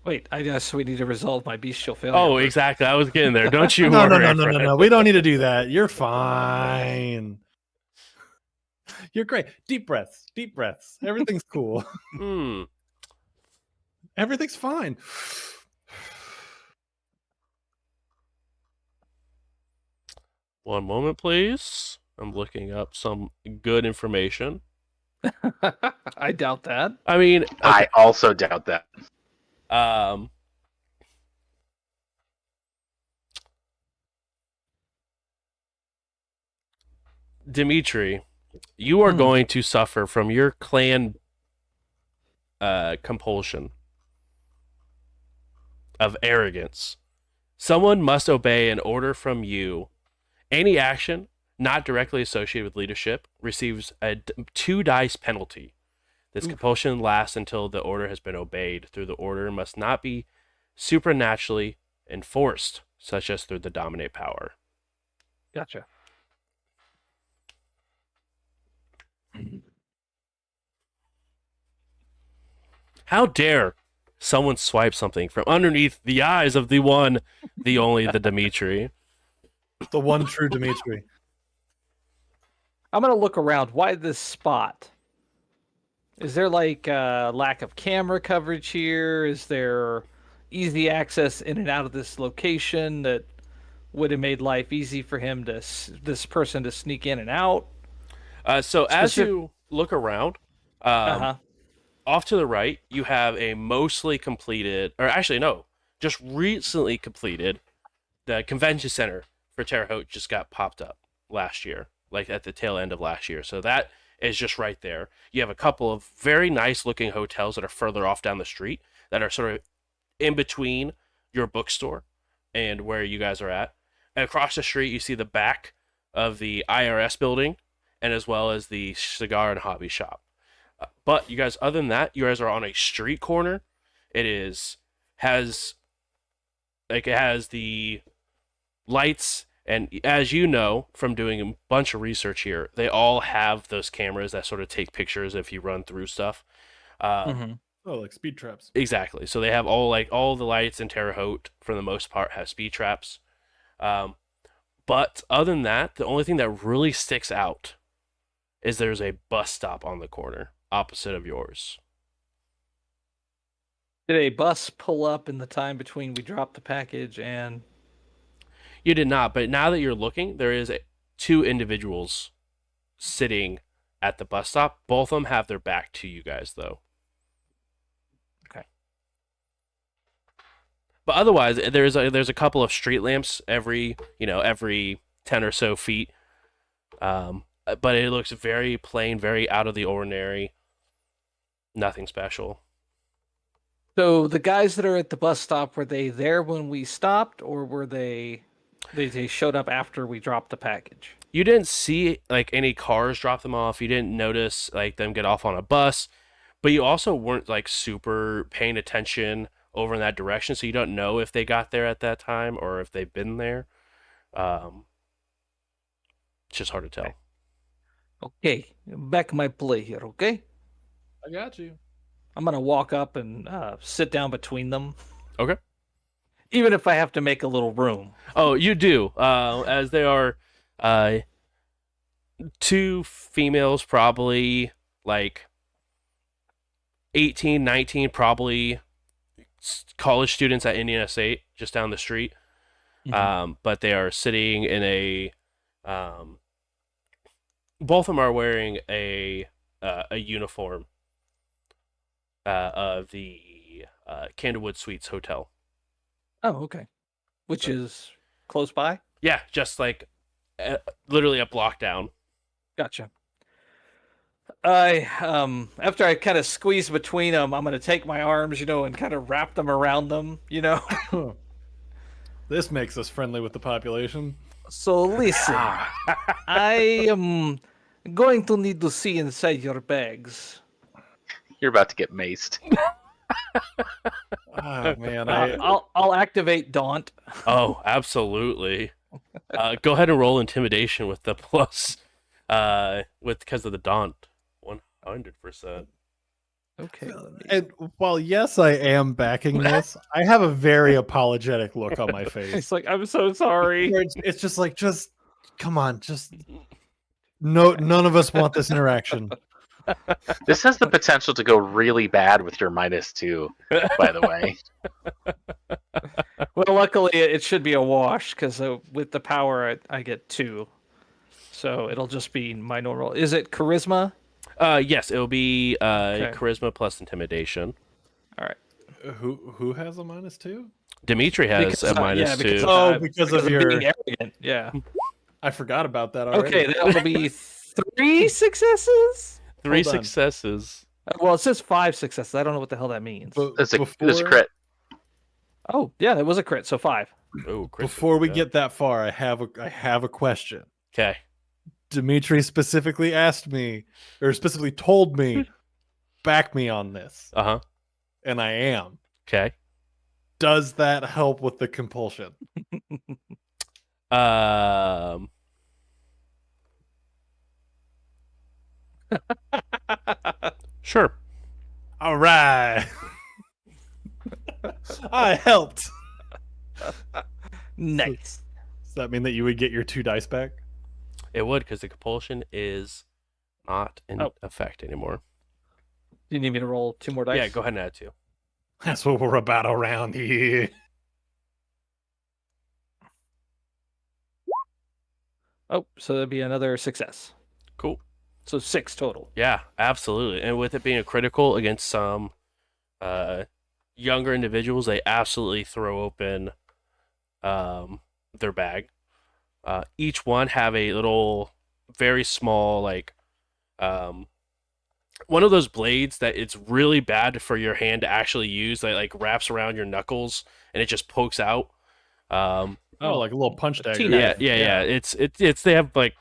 Wait, I guess we need to resolve my bestial failure. Oh, first. exactly. I was getting there. Don't you No, worry. no. We don't need to do that. You're fine. You're great. Deep breaths. Deep breaths. Everything's cool. Hmm. Everything's fine. One moment, please. I'm looking up some good information. I doubt that. I mean, I also doubt that. um, Dimitri, you are going to suffer from your clan compulsion of arrogance. Someone must obey an order from you. Any action not directly associated with leadership receives a 2 dice penalty. This compulsion lasts until the order has been obeyed. Through the order must not be supernaturally enforced, such as through the dominate power. Gotcha. How dare someone swipe something from underneath the eyes of the one, the only, the Dimitri? The one true Dimitri. I'm gonna look around. Why this spot? Is there like lack of camera coverage here? Is there easy access in and out of this location that would have made life easy for him to this person to sneak in and out? So as you look around, off to the right, you have a mostly completed, or actually no, just recently completed, the convention center for Terre Haute just got popped up last year, like at the tail end of last year. So that is just right there. You have a couple of very nice looking hotels that are further off down the street that are sort of in between your bookstore and where you guys are at. And across the street, you see the back of the IRS building, and as well as the cigar and hobby shop. But you guys, other than that, you guys are on a street corner. It has the lights, and as you know from doing a bunch of research here, they all have those cameras that sort of take pictures if you run through stuff. Oh, like speed traps. Exactly. So they have all the lights in Terre Haute for the most part have speed traps. But other than that, the only thing that really sticks out is there's a bus stop on the corner opposite of yours. Did a bus pull up in the time between we dropped the package and? You did not, but now that you're looking, there is 2 individuals sitting at the bus stop. Both of them have their back to you guys, though. Okay. But otherwise, there's a couple of street lamps every 10 or so feet. But it looks very plain, very out of the ordinary. Nothing special. So the guys that are at the bus stop, were they there when we stopped, or were they showed up after we dropped the package? You didn't see like any cars drop them off. You didn't notice like them get off on a bus, but you also weren't like super paying attention over in that direction, so you don't know if they got there at that time or if they've been there. It's just hard to tell. Okay, back my play here. Okay, I got you. I'm gonna walk up and sit down between them. Okay. Even if I have to make a little room. Oh, you do. As they are 2 females, probably like 18, 19, probably college students at Indiana State, just down the street. But they are sitting in a. Both of them are wearing a uniform of the Candlewood Suites Hotel. Oh, okay. Which is close by? Yeah, just like literally a block down. Gotcha. After I kind of squeeze between them, I'm gonna take my arms, and kind of wrap them around them. This makes us friendly with the population. So listen, I am going to need to see inside your bags. You're about to get maced. Oh man, I'll activate Daunt. Oh, absolutely. Go ahead and roll intimidation with the plus, because of the daunt, 100%. Okay. and while yes, I am backing this, I have a very apologetic look on my face. It's like, I'm so sorry. Where it's just like, just come on, just no. None of us want this interaction. This has the potential to go really bad with your -2, by the way. Well, luckily it should be a wash because with the power I get 2, so it'll just be my normal. Is it charisma? Yes, it'll be Okay. charisma plus intimidation. All right. Who has a -2? Dimitri has a -2. Oh, because of your- being arrogant. Yeah. I forgot about that already. Okay, that will be 3 successes. 3 hold on. successes. Well, it says 5 successes. I don't know what the hell that means. But That's a before, crit. Oh, yeah, that was a crit. So 5. Oh, before we get that far, I have a question. Okay. Dimitri specifically asked me, or specifically told me, back me on this, Uh-huh. and I am. Okay. Does that help with the compulsion? Sure. All right. I helped. Nice. Does that mean that you would get your 2 dice back? It would, because the compulsion is not in Oh. effect anymore. Do you need me to roll 2 more dice? Yeah, go ahead and add 2. That's what we're about around here. Oh, so that'd be another success. Cool. So 6 total. Yeah, absolutely. And with it being a critical against some younger individuals, they absolutely throw open their bag. Each one have a little, very small, like, one of those blades that it's really bad for your hand to actually use, that like wraps around your knuckles and it just pokes out. Oh, like a little punch dagger. Yeah. It's they have like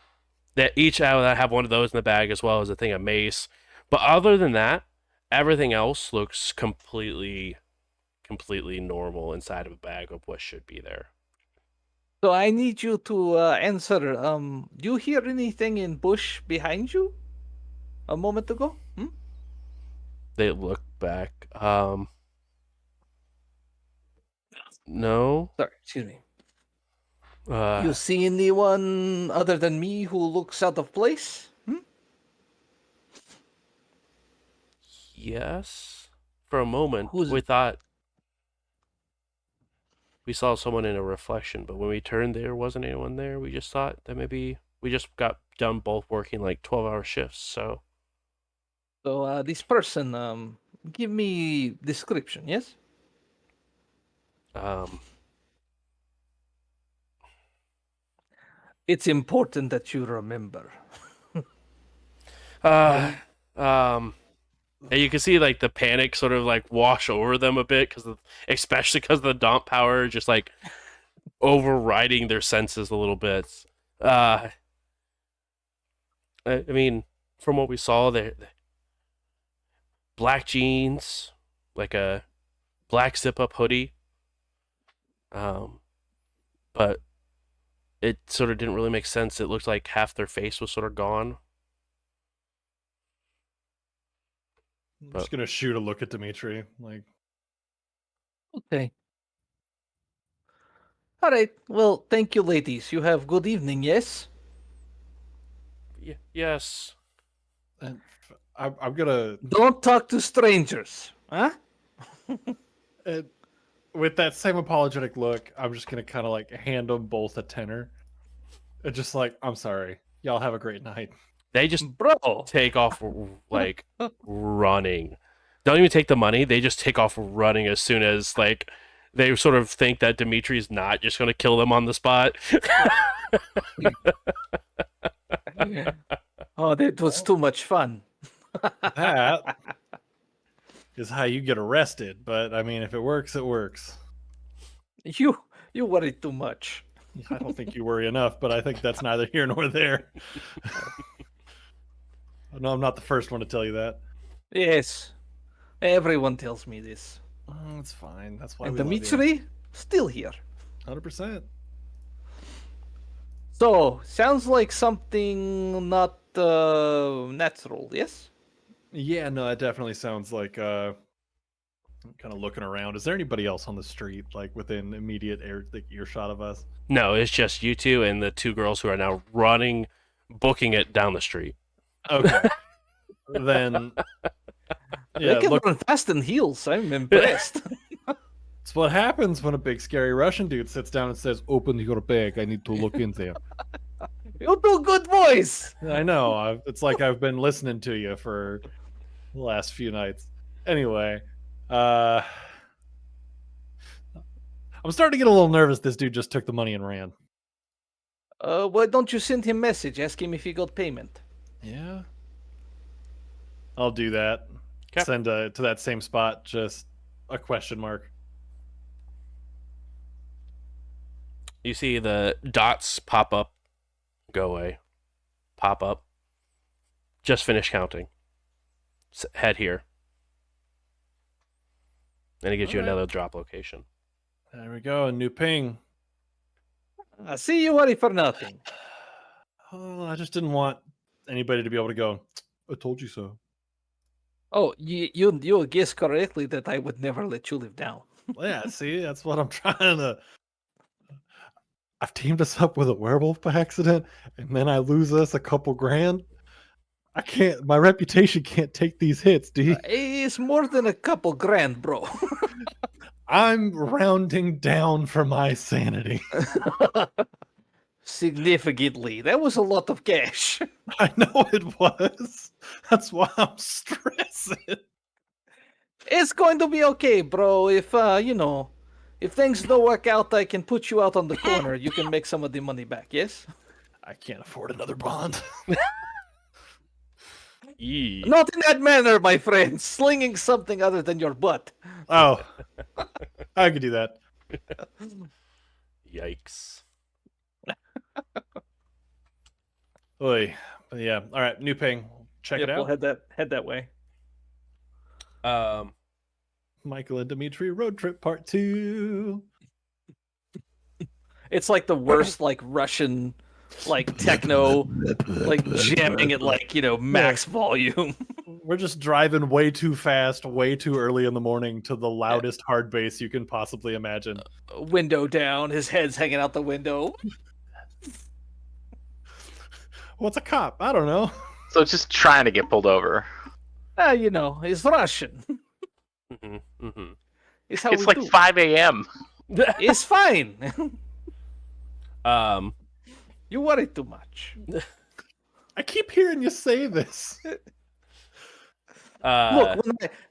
that, each have one of those in the bag, as well as a thing of mace. But other than that, everything else looks completely normal inside of a bag of what should be there. So I need you to answer. Do you hear anything in bush behind you? A moment ago? They look back. No. Sorry, excuse me. Uh, You see anyone other than me who looks out of place? yes. For a moment, Who's- we thought we saw someone in a reflection, but when we turned, there wasn't anyone there. We just thought that maybe we just got done both working like 12-hour shifts. So So this person, give me description, yes? It's important that you remember. and you can see like the panic sort of like wash over them a bit, especially because of the Daunt power just like overriding their senses a little bit. I mean, from what we saw, they black jeans, like a black zip-up hoodie, but it sort of didn't really make sense. It looked like half their face was sort of gone. I'm just gonna shoot a look at Dimitri. Like, Okay. All right. Well, thank you, ladies. You have good evening, yes? Yes. and I'm gonna Don't talk to strangers, huh? with that same apologetic look. I'm just gonna kind of like hand them both a tenner, and just like, I'm sorry, y'all have a great night. They just Bro. take off like running. Don't even take the money. They just take off running as soon as like they sort of think that Dimitri's not just going to kill them on the spot. Oh, that was too much fun. That is how you get arrested. But I mean, if it works, it works. You worry too much. I don't think you worry enough, but I think that's neither here nor there. No, I'm not the first one to tell you that. Yes, everyone tells me this. Oh, it's fine. That's why And we love you. Dimitri, still here. 100%. So, sounds like something not natural, yes? Yeah, no, that definitely sounds like I'm kind of looking around. Is there anybody else on the street, like within immediate earshot of us? No, it's just you two and the two girls who are now running, booking it down the street. Okay. Then They yeah, can look, run fast in heels. I'm impressed. it's what happens when a big scary Russian dude sits down and says, "Open your bag. I need to look in there." You do good voice. I know. It's like I've been listening to you for the last few nights. Anyway, I'm starting to get a little nervous. This dude just took the money and ran. Why don't you send him a message? Ask him if he got payment. Yeah, I'll do that. Okay. Send to that same spot, just a question mark. You see the dots pop up, go away, pop up. Just finish counting. Head here. And it gives you Alright. another drop location. There we go. A new ping. I see you worry for nothing. Oh, I just didn't want anybody to be able to go, "I told you so." Oh, you guessed correctly that I would never let you live down. Well, yeah, see, that's what I'm trying to. I've teamed us up with a werewolf by accident, and then I lose us a couple grand. I can't. My reputation can't take these hits, D. It's more than a couple grand, bro. I'm rounding down for my sanity. Significantly. That was a lot of cash. I know it was. That's why I'm stressing. It's going to be okay, bro. If if things don't work out, I can put you out on the corner. You can make some of the money back, yes? I can't afford another bond. Yee. Not in that manner, my friend. Slinging something other than your butt. Oh, I could do that. Yikes. Oy. But yeah. All right. New ping. Check it out. We'll head that way. Michael and Dimitri road trip part 2. It's like the worst, like Russian, like techno, like jamming at like max volume. We're just driving way too fast, way too early in the morning to the loudest hard bass you can possibly imagine. Window down, his head's hanging out the window. What's a cop? I don't know. So it's just trying to get pulled over. He's Russian. It's how It's we like do. 5 a.m. It's fine. Um, You worry too much. I keep hearing you say this. Look,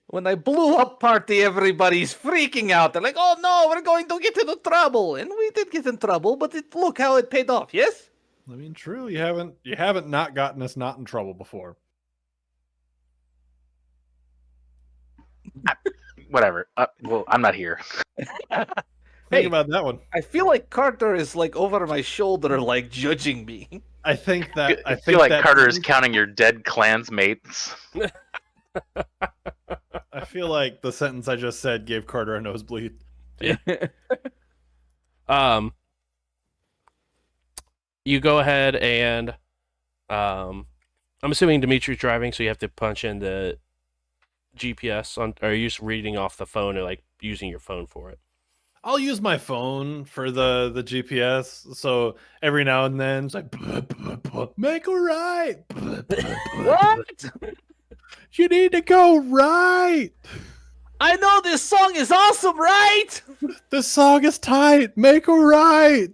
when I blew up party, everybody's freaking out. They're like, "Oh no, we're going to get into trouble," and we did get in trouble. But look how it paid off. Yes. I mean, true. You haven't not gotten us not in trouble before. Whatever. Well, I'm not here. Think Hey. about that one. I feel like Carter is like over my shoulder, like judging me. I think that I feel like Carter is counting your dead clansmates. I feel like the sentence I just said gave Carter a nosebleed. You go ahead and I'm assuming Dimitri's driving, so you have to punch in the GPS on. Or are you just reading off the phone or like using your phone for it? I'll use my phone for the GPS. So every now and then it's like make a right. What? You need to go right. I know this song is awesome, right? The song is tight. Make a right.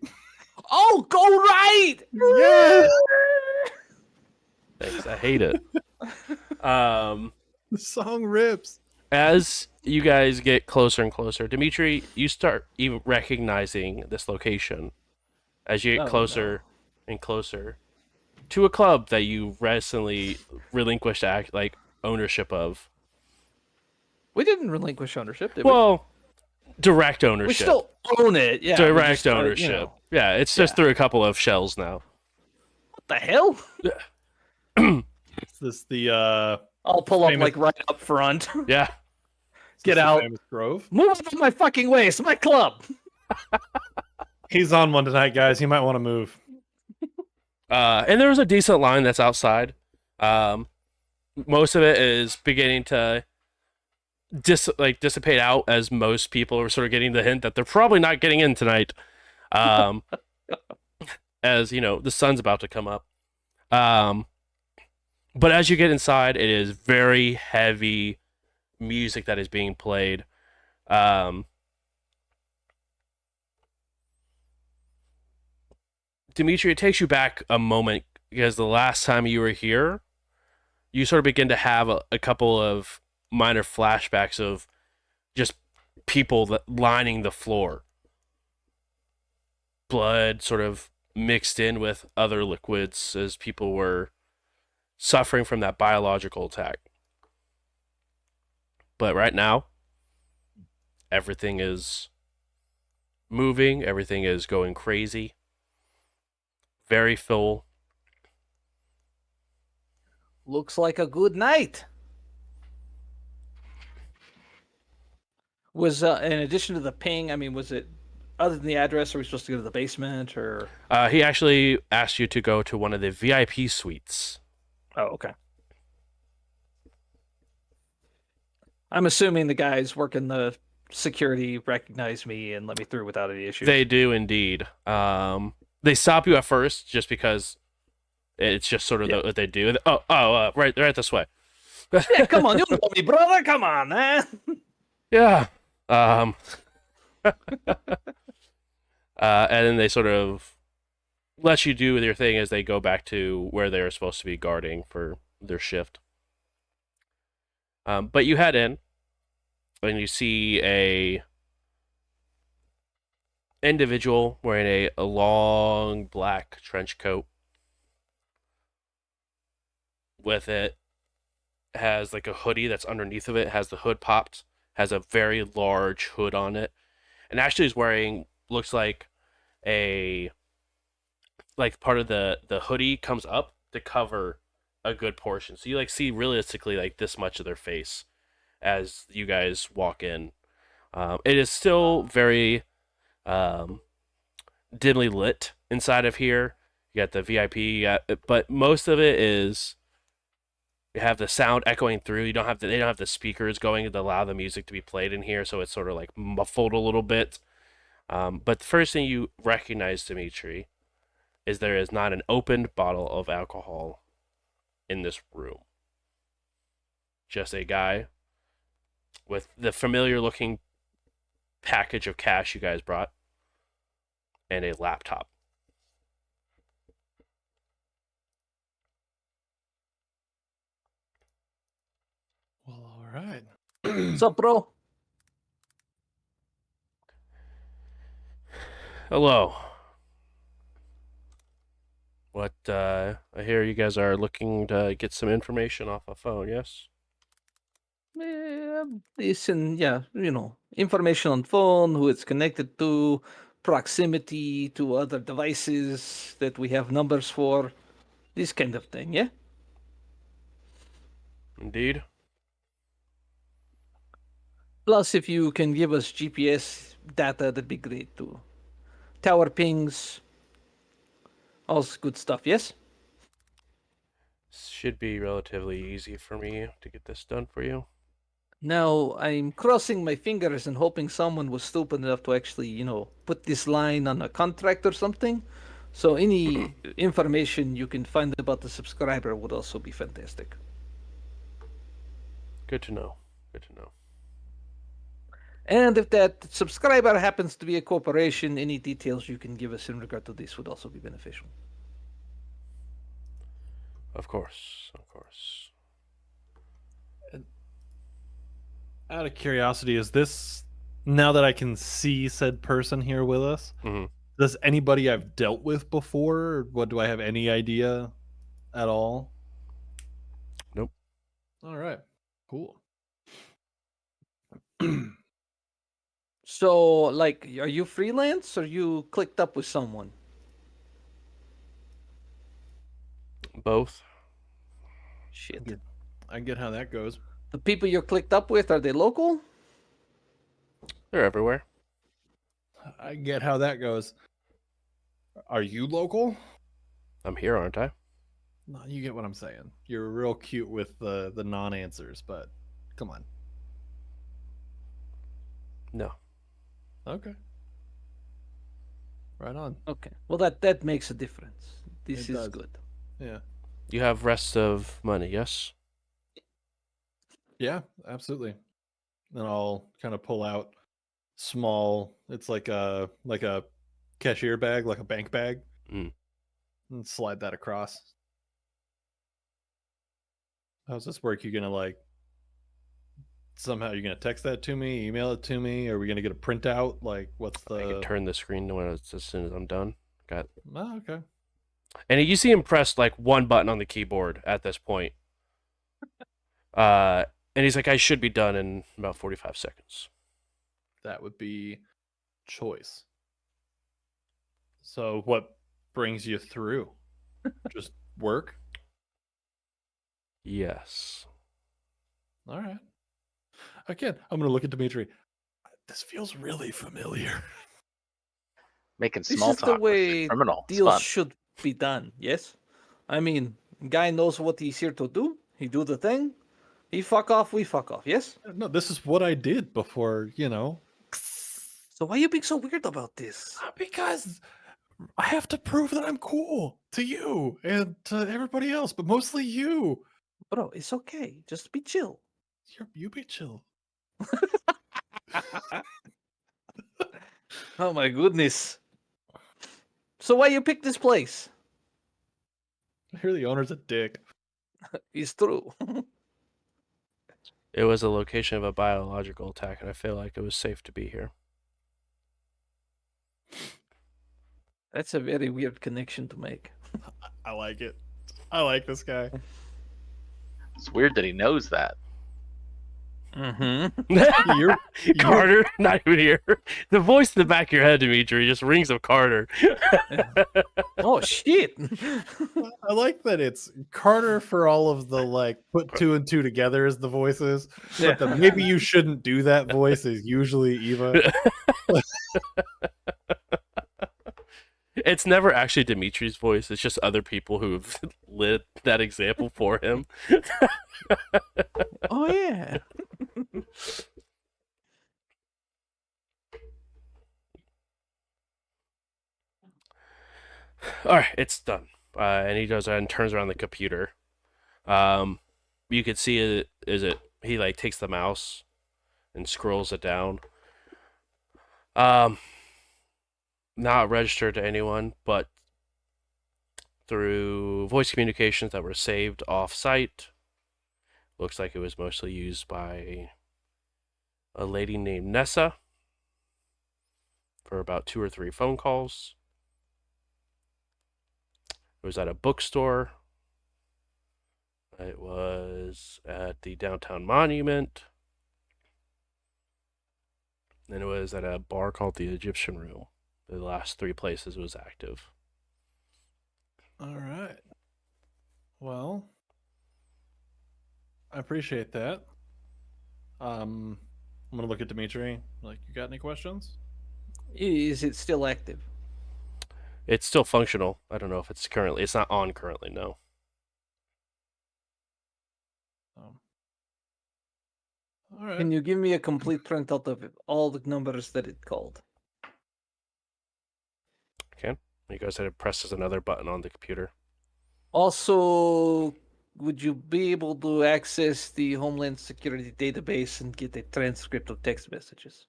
Oh, go right! Yeah. Thanks. I hate it. The song rips. As you guys get closer and closer, Dimitri, you start even recognizing this location as you get closer and closer to a club that you recently relinquished ownership of. We didn't relinquish ownership, did we? Well, direct ownership. We still own it. Yeah. we direct just, ownership. you know, Yeah, it's just yeah. through a couple of shells now. What the hell? Is this the I'll pull up famous- like right up front. Yeah. Get out. famous Grove? Move out of my fucking way. It's my club. He's on one tonight, guys. He might want to move. And there was a decent line that's outside. Most of it is beginning to dissipate out as most people are sort of getting the hint that they're probably not getting in tonight. As you know, the sun's about to come up. But as you get inside, it is very heavy music that is being played. Dimitri, it takes you back a moment because the last time you were here, you sort of begin to have a couple of minor flashbacks of just people that lining the floor. Blood sort of mixed in with other liquids as people were suffering from that biological attack. But right now, everything is moving, everything is going crazy. Very full. Looks like a good night. Was in addition to the ping, I mean, was it other than the address? Are we supposed to go to the basement or? He actually asked you to go to one of the VIP suites. Oh, okay. I'm assuming the guys working the security recognize me and let me through without any issues. They do indeed. They stop you at first just because it's just sort of what they do. Right this way. Yeah, come on, you know me, brother. Come on, man. Yeah. And then they sort of let you do your thing as they go back to where they were supposed to be guarding for their shift. But you head in, and you see a individual wearing a long black trench coat. With it has like a hoodie that's underneath of it, has the hood popped, has a very large hood on it, and actually is wearing, looks like part of the hoodie comes up to cover a good portion. So you like see realistically like this much of their face as you guys walk in. It is still very dimly lit inside of here. You got the VIP, but most of it is you have the sound echoing through. They don't have the speakers going to allow the music to be played in here, so it's sort of like muffled a little bit. But the first thing you recognize, Dimitri, is there is not an opened bottle of alcohol in this room. Just a guy with the familiar looking package of cash you guys brought and a laptop. Well, all right. What's up, bro? Hello. What, I hear you guys are looking to get some information off a phone, yes? Listen, yeah, information on phone, who it's connected to, proximity to other devices that we have numbers for, this kind of thing, yeah? Indeed. Plus, if you can give us GPS data, that'd be great too. Tower pings, all this good stuff, yes? Should be relatively easy for me to get this done for you. Now, I'm crossing my fingers and hoping someone was stupid enough to actually, put this line on a contract or something. So any information you can find about the subscriber would also be fantastic. Good to know. Good to know. And if that subscriber happens to be a corporation, any details you can give us in regard to this would also be beneficial. Of course. Of course. Out of curiosity, is this, now that I can see said person here with us, Mm-hmm. does anybody I've dealt with before? Or what, do I have any idea at all? Nope. All right. Cool. So, like, are you freelance or you clicked up with someone? Both. Shit. I get how that goes. The people you're clicked up with, are they local? They're everywhere. I get how that goes. Are you local? I'm here, aren't I? No, you get what I'm saying. You're real cute with the non-answers, but come on. No. Okay. Right on. Okay. Well, that makes a difference. This It is does. good. Yeah. You have rest of money, yes? Yeah, absolutely. Then I'll kind of pull out small. It's like a cashier bag, like a bank bag, Mm. and slide that across. How's this work? You gonna like somehow you're gonna text that to me, email it to me? Are we gonna get a printout? Like, what's I can the? turn the screen when as soon as I'm done. Got. Oh, okay. And you see him press like one button on the keyboard at this point. And he's like, I should be done in about 45 seconds. That would be choice. So, what brings you through? Just work? Yes. All right. Again, I'm gonna look at Dimitri. This feels really familiar. Making This small is the talk with way the criminal. It's deals fun. should be done, yes? I mean, guy knows what he's here to do. He do the thing. He fuck off, we fuck off, yes? No, this is what I did before, So why you being so weird about this? because I have to prove that I'm cool to you and to everybody else, but mostly you. Bro, it's okay. Just be chill. You be chill. Oh my goodness. So why you pick this place? I hear the owner's a dick. It's true. It was a location of a biological attack, and I feel like it was safe to be here. That's a very weird connection to make. I like it. I like this guy. It's weird that he knows that. Mm-hmm. You're Carter, not even here. The voice in the back of your head, Dimitri, just rings of Carter. Oh shit. I like that it's Carter for all of the like put two and two together as the voices, but the maybe you shouldn't do that voice is usually Eva. It's never actually Dimitri's voice. It's just other people who've lit that example for him. Oh yeah. All right, it's done. And he goes and turns around the computer. You can see it. He like takes the mouse and scrolls it down. Not registered to anyone, but through voice communications that were saved off-site. Looks like it was mostly used by a lady named Nessa for about 2 or 3 phone calls. It was at a bookstore. It was at the downtown monument. And it was at a bar called the Egyptian Room. The last 3 places it was active. All right. Well, I appreciate that. I'm gonna look at Dimitri. Like, you got any questions? Is it still active? It's still functional. I don't know if it's not on currently, no. All right. Can you give me a complete printout of all the numbers that it called? Okay. He goes ahead and presses another button on the computer. Also, would you be able to access the Homeland Security database and get a transcript of text messages?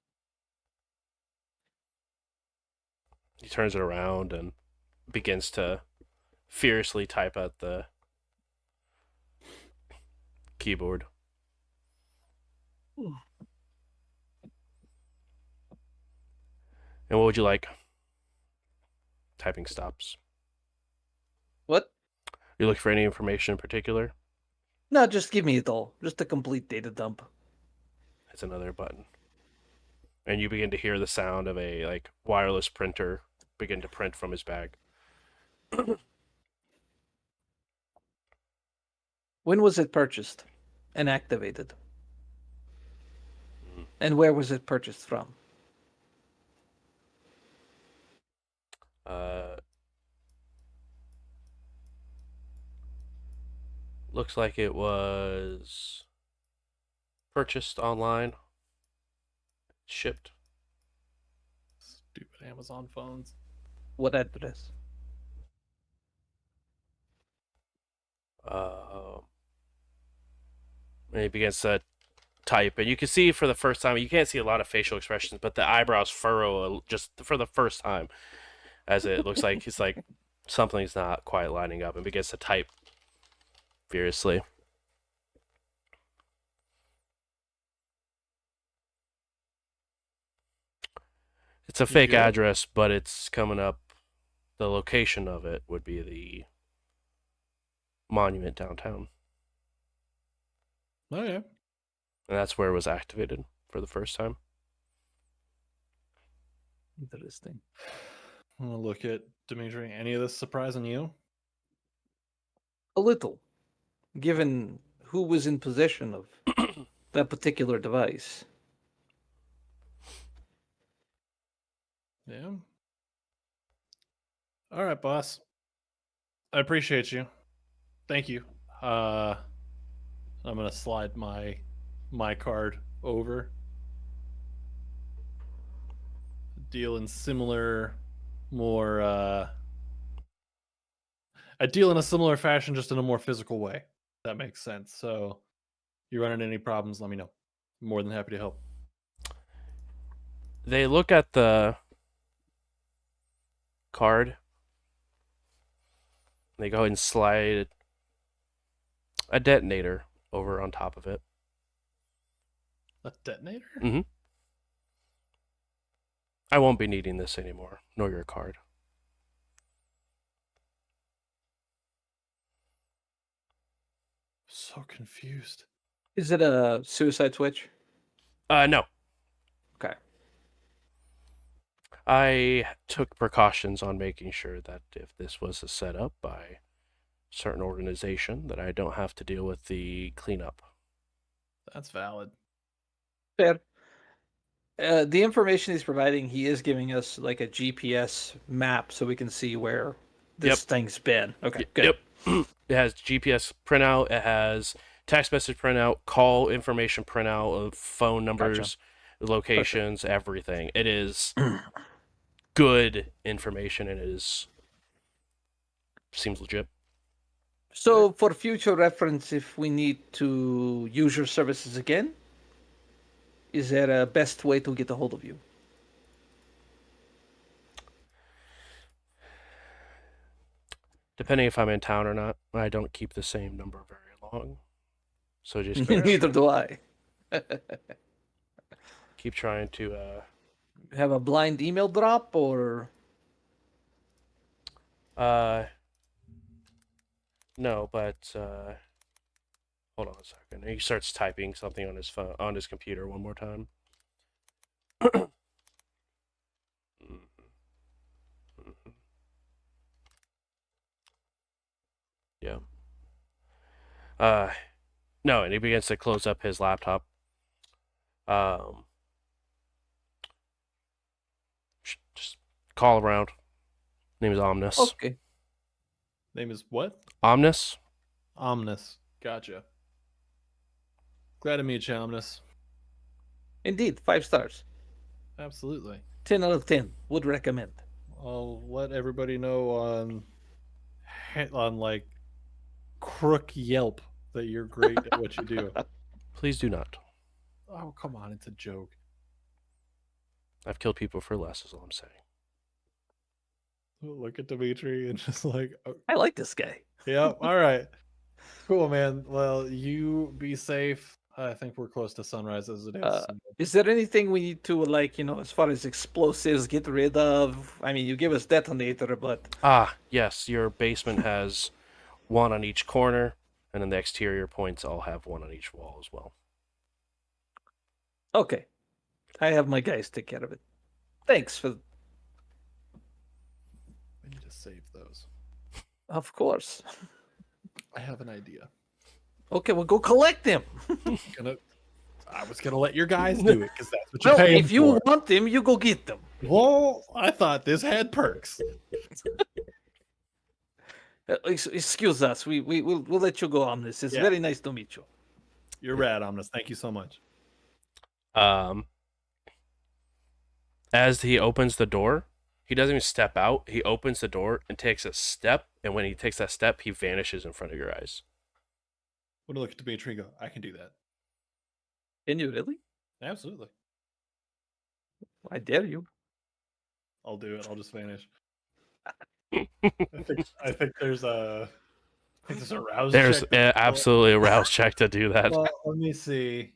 He turns it around and begins to furiously type at the keyboard. And what would you like? Typing stops. What? You look for any information in particular? No, just give me it all. Just a complete data dump. It's another button. And you begin to hear the sound of a like wireless printer begin to print from his bag. When was it purchased and activated? And where was it purchased from? Uh, looks like it was purchased online, shipped. Stupid Amazon phones. What address? And he begins to type, and you can see for the first time, you can't see a lot of facial expressions, but the eyebrows furrow just for the first time, as it looks like he's like something's not quite lining up, and begins to type furiously. It's a fake good? address, but it's coming up. The location of it would be the monument downtown, Oh yeah. and that's where it was activated for the first time. Interesting. I'm gonna look at Dimitri. Any of this surprising you? A little, given who was in possession of that particular device. Yeah. All right, boss. I appreciate you. Thank you. I'm gonna slide my card over. Deal in similar, more. I deal in a similar fashion, just in a more physical way. That makes sense. So, you run into any problems, let me know. I'm more than happy to help. They look at the card. They go ahead and slide a detonator over on top of it. A detonator? Mm-hmm. I won't be needing this anymore, nor your card. So confused. Is it a suicide switch? No. Okay. I took precautions on making sure that if this was a setup by a certain organization, that I don't have to deal with the cleanup. That's valid. Fair. The information he's providing, he is giving us like a GPS map so we can see where this thing's been. Okay, good. Yep. It has GPS printout. It has text message printout, call information printout of phone numbers, locations, everything. It is good information, and seems legit. So, for future reference, if we need to use your services again, is there a best way to get a hold of you? Depending if I'm in town or not, I don't keep the same number very long. So just Neither do I. keep trying to. Have a blind email drop or? No, but hold on a second. He starts typing something on his phone, on his computer one more time. Yeah. No, and he begins to close up his laptop. Just call around. Name is Omnis. Okay. Name is what? Omnis. Omnis. Gotcha. Glad to meet you, Omnis. Indeed, 5 stars. Absolutely. 10 out of 10. Would recommend. I'll let everybody know on like Crook Yelp that you're great at what you do. Please do not. Oh, come on, it's a joke. I've killed people for less, is all I'm saying. Look at Dimitri and just like, oh, I like this guy. yeah, all right. Cool, man. Well, you be safe. I think we're close to sunrise as it is. Is there anything we need to, like, as far as explosives, get rid of? I mean, you give us detonator, but... Yes, your basement has one on each corner, And then the exterior points all have one on each wall as well. Okay. I have my guys take care of it. Thanks for. I need to save those. Of course. I have an idea. Okay, we'll go collect them. I was gonna let your guys do it because that's what you Well, pay if you for. want them, you go get them. Well, I thought this had perks. Excuse us. We'll let you go, Omnis. It's Yeah. very nice to meet you. You're rad, Omnis. Thank you so much. As he opens the door, he doesn't even step out. He opens the door and takes a step, and when he takes that step, he vanishes in front of your eyes. I'm gonna look at Dimitri and go, I can do that. Can you really? Absolutely. I dare you. I'll do it. I'll just vanish. I think there's a rouse There's check. absolutely a rouse check to do that. Well, let me see.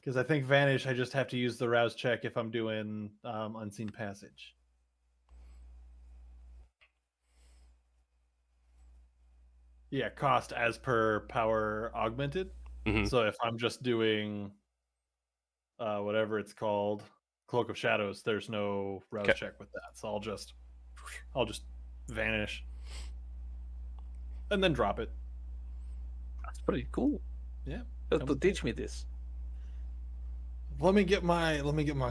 Because I think vanish, I just have to use the rouse check if I'm doing unseen passage. Yeah, cost as per power augmented. Mhm. So if I'm just doing whatever it's called, Cloak of Shadows, there's no rouse Okay. check with that. So I'll just vanish. And then drop it. That's pretty cool. Yeah. You have to teach me this. Let me get my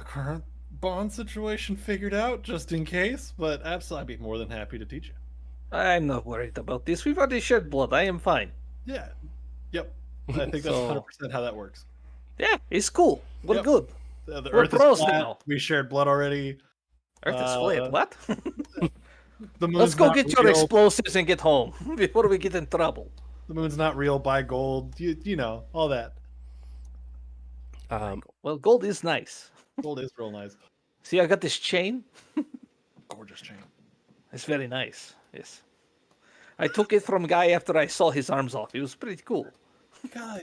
current bond situation figured out just in case, but absolutely I'd be more than happy to teach you. I'm not worried about this. We've already shared blood. I am fine. Yeah. Yep. I think that's 100% how that works. Yeah, it's cool. We're Yep. good. The We're Earth is pros flat. now. We shared blood already. Earth is flat. What? The moon's Let's go not get your real. explosives and get home before we get in trouble. The moon's not real. Buy gold. You know all that. Well, gold is nice. Gold is real nice. See, I got this chain. Gorgeous chain. It's very nice. Yes. I took it from a guy after I saw his arms off. It was pretty cool.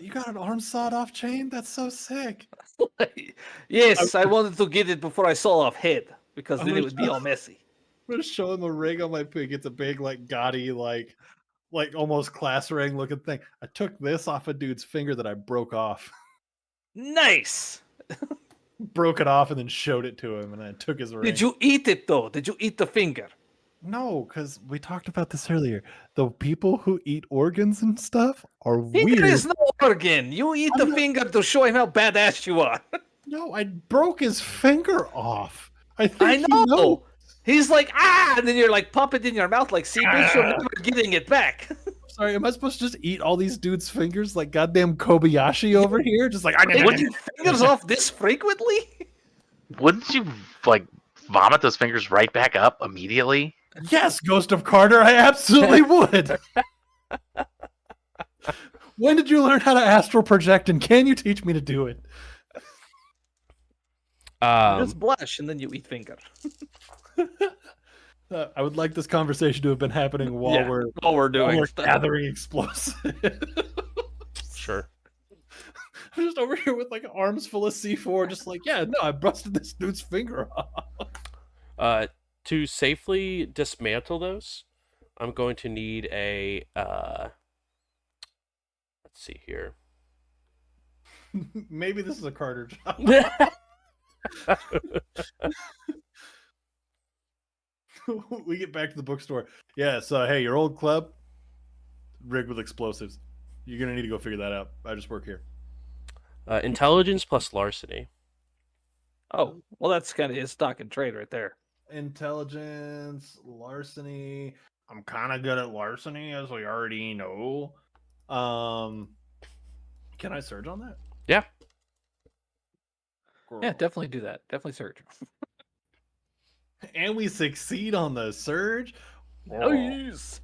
You got an arm sawed off chain? That's so sick. Yes, I wanted to get it before I saw off head because I'm then it gonna would be all messy. I'm gonna show him a ring on my pig. It's a big, like, gaudy, like almost class ring looking thing. I took this off a dude's finger that I broke off. Nice. Broke it off and then showed it to him, and I took his ring. Did you eat it though? Did you eat the finger? No, because we talked about this earlier. The people who eat organs and stuff are Finger weird. is no organ. You eat the finger to show him how badass you are. No, I broke his finger off. I think I he know. knows. He's like, and then you're like, pop it in your mouth like, see, bitch, you're never getting it back. Sorry, am I supposed to just eat all these dudes' fingers like goddamn Kobayashi over here? Just like, Taking fingers off this frequently? Wouldn't you like vomit those fingers right back up immediately? Yes, Ghost of Carter, I absolutely would. When did you learn how to astral project, and can you teach me to do it? Just blush and then you eat finger. I would like this conversation to have been happening while we're doing stuff. gathering explosives. Sure. I'm just over here with like arms full of C4, just like, yeah, no, I busted this dude's finger off. To safely dismantle those, I'm going to need a let's see here. Maybe this is a Carter job. We get back to the bookstore. Yeah, so hey, your old club rigged with explosives. You're gonna need to go figure that out. I just work here. Intelligence plus larceny. Oh, well, that's kind of his stock and trade right there. Intelligence, larceny. I'm kind of good at larceny, as we already know. Can I surge on that? Yeah. Yeah, definitely do that. Definitely search. And we succeed on the surge. Nice.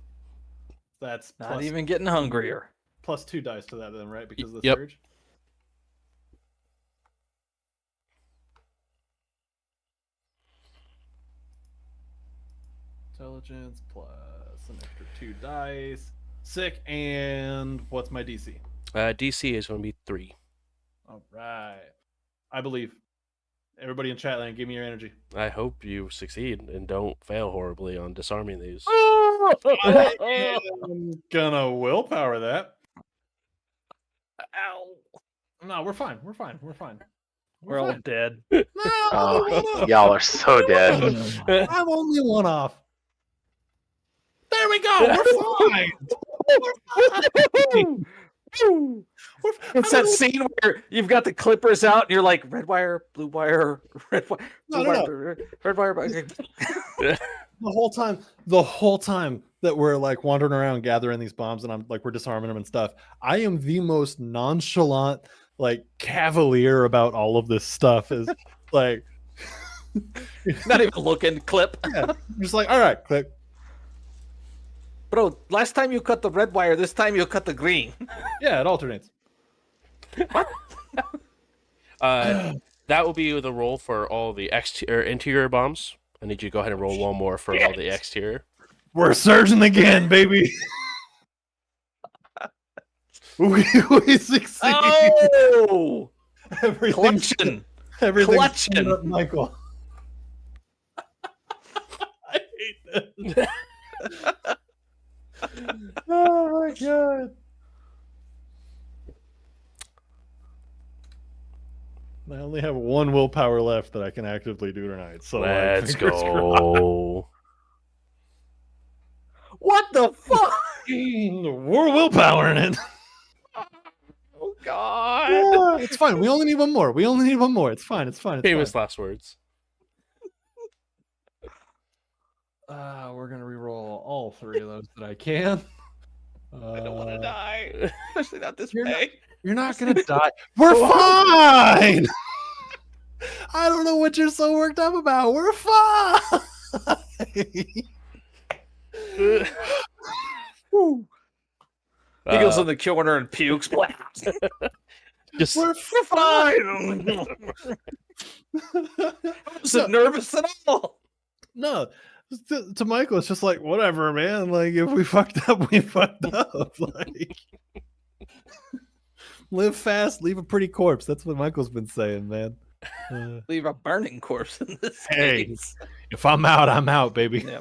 That's Not plus, even getting hungrier. plus 2 dice to that then, right? Because of the Yep. surge. Intelligence plus an extra 2 dice. Sick. And what's my DC? DC is going to be 3. All right. I believe. Everybody in chat land, give me your energy. I hope you succeed and don't fail horribly on disarming these. I'm gonna willpower that. Ow. No, we're fine. We're fine. We're fine. We're all fine. dead. No, Oh, y'all are so dead. I'm only one off. There we go. We're fine. It's that scene where you've got the clippers out and you're like, red wire, blue wire, red wire, No, blue no, wire, red wire. The whole time that we're like wandering around gathering these bombs and I'm like we're disarming them and stuff, I am the most nonchalant, like cavalier about all of this stuff. Is like Not even looking. Clip. yeah, just like all right, click. Bro, last time you cut the red wire, this time you cut the green. Yeah, it alternates. That will be the roll for all the interior bombs. I need you to go ahead and roll one more for all the exterior. We're surging again, baby. we succeed. Oh, Everything's clutching. clutching up, Michael. I hate this. Oh my god. I only have one willpower left that I can actively do tonight. So Let's fingers go. What the fuck? crossed. We're willpowering it. Oh god. Yeah, it's fine. We only need one more. It's fine. It's fine. Famous last words. We're gonna re-roll all three of those that I can. I don't want to die, especially not this way. You're not gonna die. We're fine. I don't know what you're so worked up about. We're fine. He goes in the corner and pukes. Just We're fine. I wasn't nervous at all. No, to Michael, it's just like whatever, man. Like if we fucked up, we fucked up. Like live fast, leave a pretty corpse. That's what Michael's been saying, man. Leave a burning corpse in this Hey. case. If I'm out, I'm out, baby. Yeah.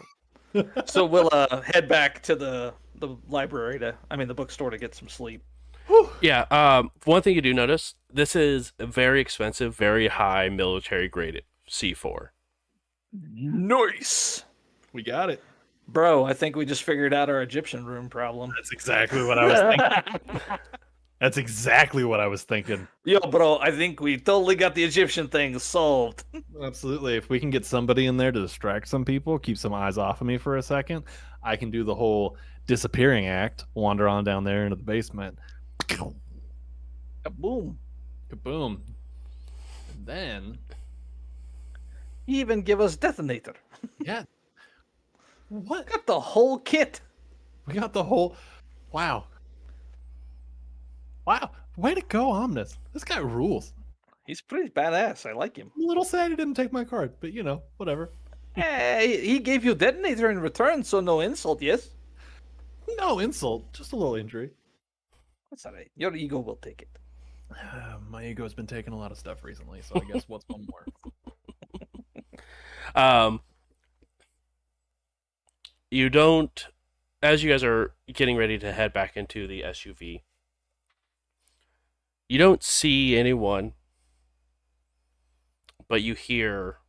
So we'll head back to the library the bookstore to get some sleep. yeah. One thing you do notice: this is a very expensive, very high military grade C4. Nice. We got it. Bro, I think we just figured out our Egyptian room problem. That's exactly what I was thinking. That's exactly what I was thinking. Yo, bro, I think we totally got the Egyptian thing solved. Absolutely. If we can get somebody in there to distract some people, keep some eyes off of me for a second, I can do the whole disappearing act, wander on down there into the basement. Boom. Kaboom. And then, Even give us detonator. yeah. What? Got the whole kit. We got the whole. Wow. Wow. Way to go, Omnis. This guy rules. He's pretty badass. I like him. I'm a little sad he didn't take my card, but whatever. Hey, he gave you detonator in return, so no insult, yes? No insult, just a little injury. That's all right. Your ego will take it. My ego's been taking a lot of stuff recently, so I guess what's one more? You don't, as you guys are getting ready to head back into the SUV, you don't see anyone, but you hear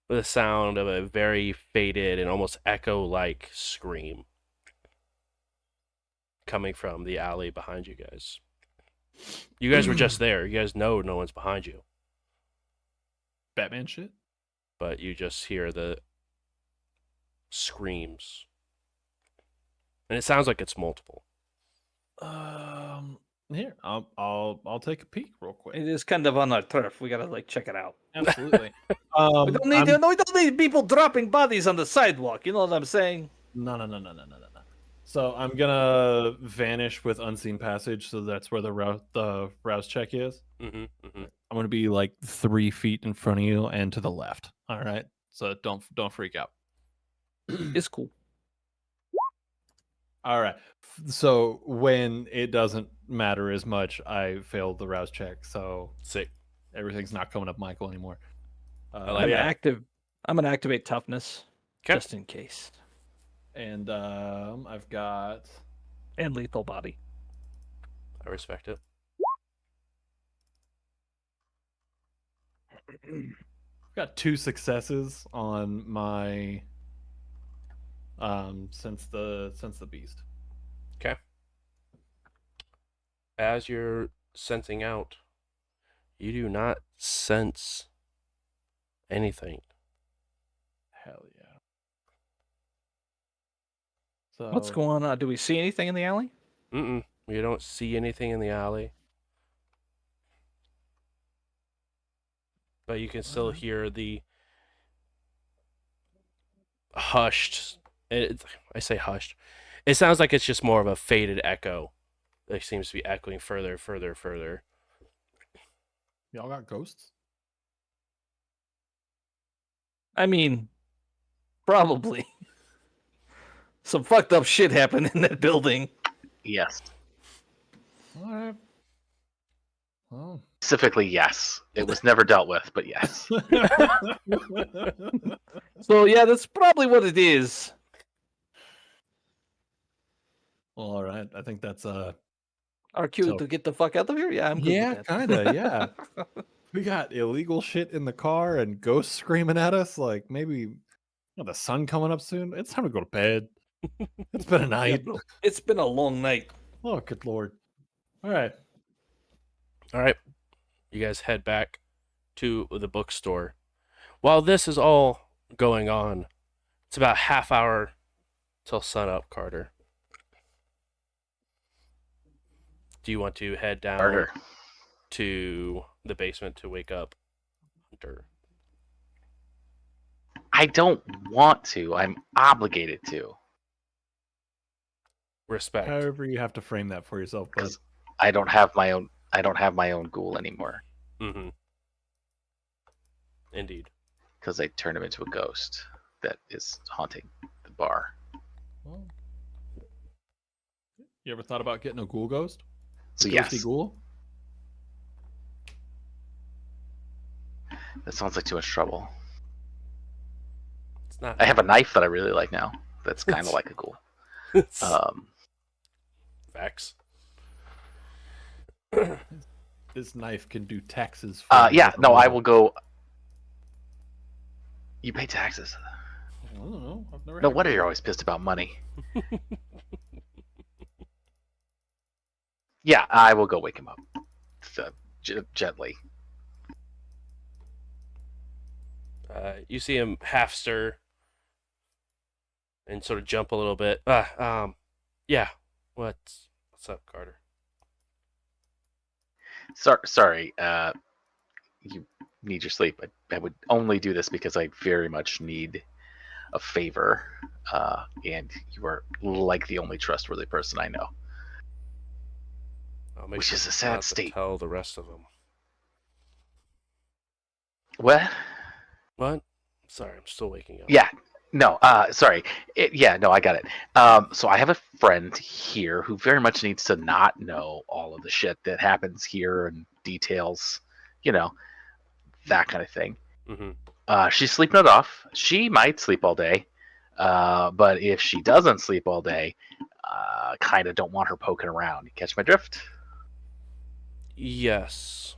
the sound of a very faded and almost echo-like scream coming from the alley behind you guys. You guys were just there. You guys know no one's behind you, Batman shit? but you just hear the screams. And it sounds like it's multiple. Here, I'll take a peek real quick. It is kind of on our turf. We gotta check it out. Absolutely. We don't need people dropping bodies on the sidewalk. You know what I'm saying? No. So I'm gonna vanish with unseen passage. So that's where the rouse check is. Mm-hmm. I'm gonna be like 3 feet in front of you and to the left. All right. So don't freak out. It's cool. All right. So when it doesn't matter as much, I failed the rouse check. So Sick. everything's not coming up Michael anymore. like that. I'm gonna activate toughness 'Kay. just in case. And I've got And lethal body. I respect it. Got 2 successes on my since the beast. Okay. As you're sensing out, you do not sense anything. Hell yeah. So What's going on? Do we see anything in the alley? Mm-mm. You don't see anything in the alley. But you can still hear the hushed. I say hushed. It sounds like it's just more of a faded echo. It seems to be echoing further, further, further. y'all got ghosts? I mean, probably. Some fucked up shit happened in that building. Yes. All right. Well. Specifically, yes. It was never dealt with, but yes. So yeah, that's probably what it is. Well, all right. I think that's Our cue So- to get the fuck out of here? Yeah, I'm good yeah, with that. kind of, yeah. We got illegal shit in the car and ghosts screaming at us. Like maybe the sun coming up soon. It's time to go to bed. It's been a Yeah, night. bro. It's been a long night. Oh, good lord. All right. All right. You guys head back to the bookstore. While this is all going on, it's about half hour till sunup, Carter. Do you want to head down Carter. to the basement to wake up Hunter? I don't want to. I'm obligated to. Respect. However, you have to frame that for yourself, but Because I don't have my own ghoul anymore. Mm-hmm. Indeed. Because I turned him into a ghost that is haunting the bar. well, you ever thought about getting a ghoul ghost? So Ghosty yes, ghoul? that sounds like too much trouble. It's not. I have a knife that I really like now. That's kind of like a ghoul. Facts. This knife can do taxes for Yeah, no, I well. will go. You pay taxes. I don't know. I've never No had wonder one. you're always pissed about money. Yeah, I will go wake him up. Gently. You see him half stir and sort of jump a little bit. Yeah. What's up, Carter? Sorry, you need your sleep. I would only do this because I very much need a favor, and you are like the only trustworthy person I know. I'll make Which sure is a not sad to state. tell the rest of them. What? What? Sorry, I'm still waking up. Yeah. No, sorry. No, I got it. So I have a friend here who very much needs to not know all of the shit that happens here and details, that kind of thing. Mm-hmm. She's sleeping it off. She might sleep all day, but if she doesn't sleep all day, kind of don't want her poking around. You catch my drift? Yes.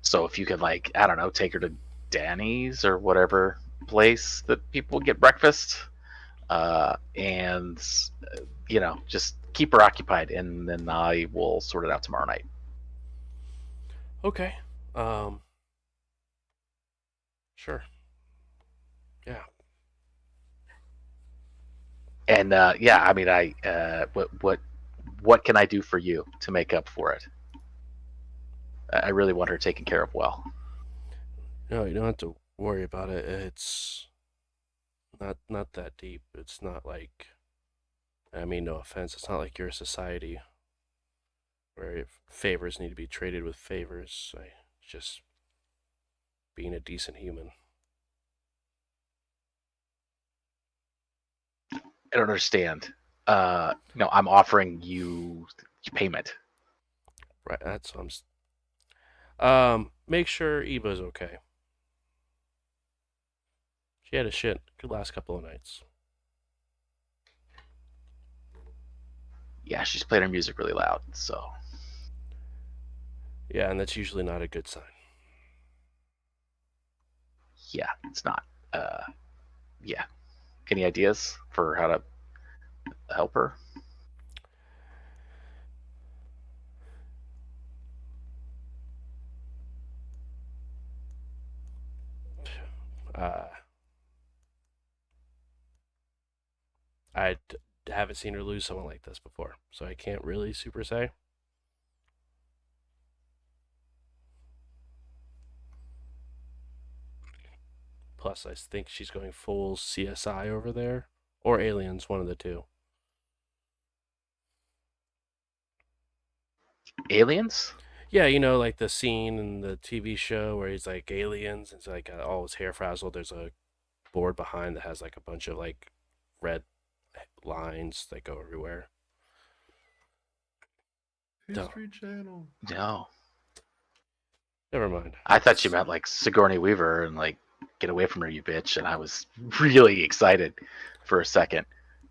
So if you could, I don't know, take her to Danny's or whatever place that people get breakfast, and just keep her occupied, and then I will sort it out tomorrow night. Okay. Sure. Yeah. And I mean, what can I do for you to make up for it? I really want her taken care of well. No, you don't have to worry about it. It's not that deep. It's not like, I mean, no offense, it's not like your society where favors need to be traded with favors. It's just being a decent human. I don't understand. No, I'm offering you payment. Right, that's what make sure Eva's okay. She had a shit good last couple of nights. Yeah, she's playing her music really loud, so Yeah, and that's usually not a good sign. yeah, it's not. Yeah. Any ideas for how to help her? Uh, haven't seen her lose someone like this before, so I can't really super say. Plus, I think she's going full CSI over there, or aliens, one of the two. Aliens? Yeah, you know, like the scene in the TV show where he's like aliens, and it's like all his hair frazzled. There's a board behind that has like a bunch of like red lines that go everywhere. History Channel. No. Never mind. I thought you meant like Sigourney Weaver and like get away from her, you bitch. And I was really excited for a second,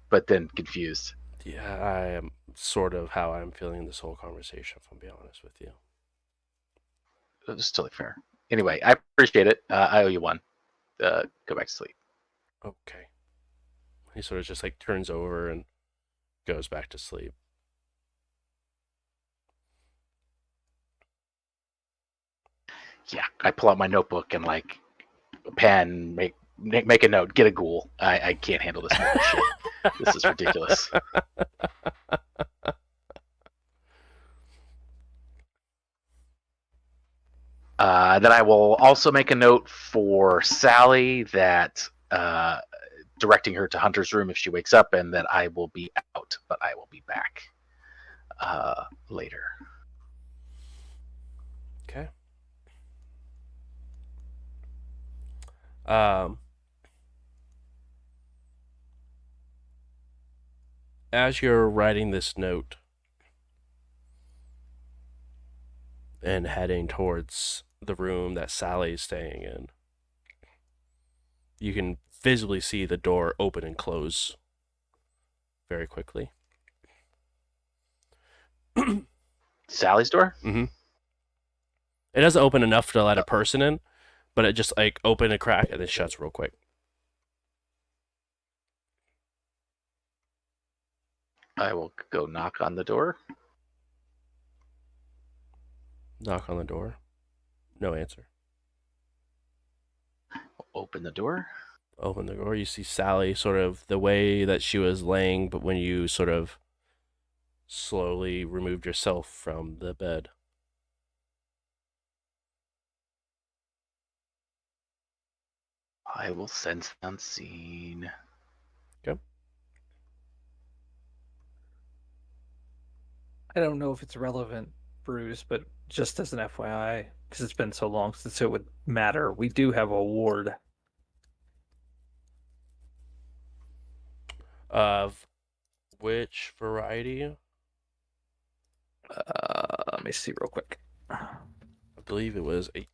but then confused. Yeah, I am sort of how I'm feeling this whole conversation, if I'm being honest with you. It was totally fair. Anyway, I appreciate it. I owe you one. Go back to sleep. Okay. He sort of just like turns over and goes back to sleep. Yeah, I pull out my notebook and like a pen, make a note, get a ghoul. I can't handle this more shit. This is ridiculous. Then I will also make a note for Sally that directing her to Hunter's room if she wakes up, and that I will be out, but I will be back later. Okay. As you're writing this note and heading towards the room that Sally's staying in, you can visibly see the door open and close very quickly. Sally's door? Mm-hmm. It doesn't open enough to let a person in, but it just like open a crack and then shuts real quick. I will go knock on the door. Knock on the door. No answer. Open the door. Open the door. You see Sally sort of the way that she was laying, but when you sort of slowly removed yourself from the bed. I will sense unseen. Okay. I don't know if it's relevant, Bruce, but just as an FYI, because it's been so long since it would matter, we do have a ward. Of which variety? Let me see real quick. I believe it was a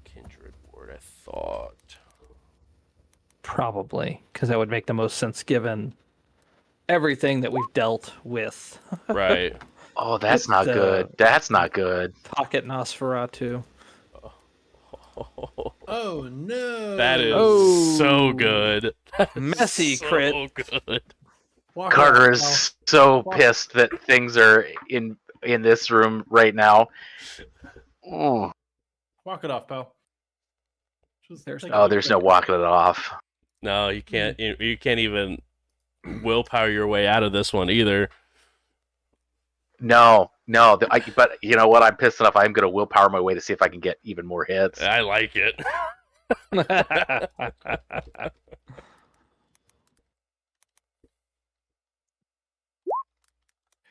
kindred ward, I thought. Probably, because that would make the most sense given everything that we've dealt with. Right. Oh, that's not good. That's not good. Pocket Nosferatu. Oh no! That is Oh. so good. That is Messy so crit. good. Walk Carter off, is so pissed that things are in this room right now. Oh, walk it off, pal. There's take no- a oh deep there's no breath. walking it off. No, you can't. You can't even willpower your way out of this one either. No. But you know what? I'm pissed enough. I'm going to willpower my way to see if I can get even more hits. I like it.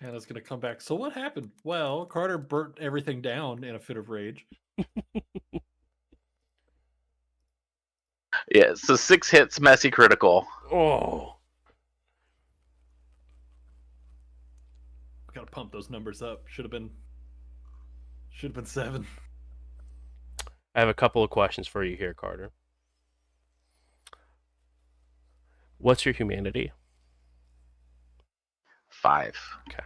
Hannah's gonna come back. So what happened? Well, Carter burnt everything down in a fit of rage. Yeah, so 6 hits, messy critical. Oh, Gotta pump those numbers up. Should have been 7. I have a couple of questions for you here, Carter. What's your humanity? 5. Okay.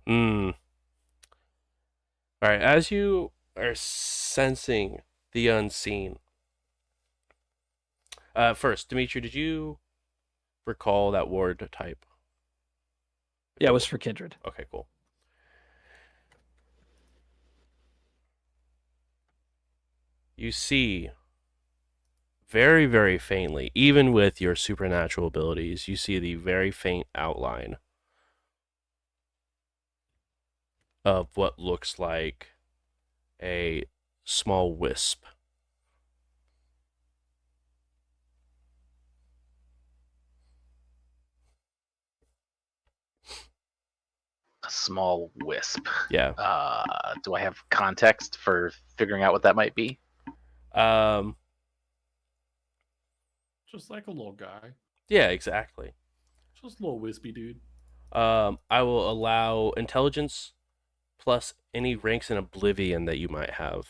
Mm. All right. As you are sensing the unseen, first, Dimitri, did you recall that ward type? Yeah, it was for Kindred. Okay, cool. You see very, very faintly, even with your supernatural abilities, you see the very faint outline of what looks like a small wisp. A small wisp. Yeah. Do I have context for figuring out what that might be? Um. Just like a little guy. Yeah, exactly. Just a little wispy dude. I will allow intelligence plus any ranks in Oblivion that you might have.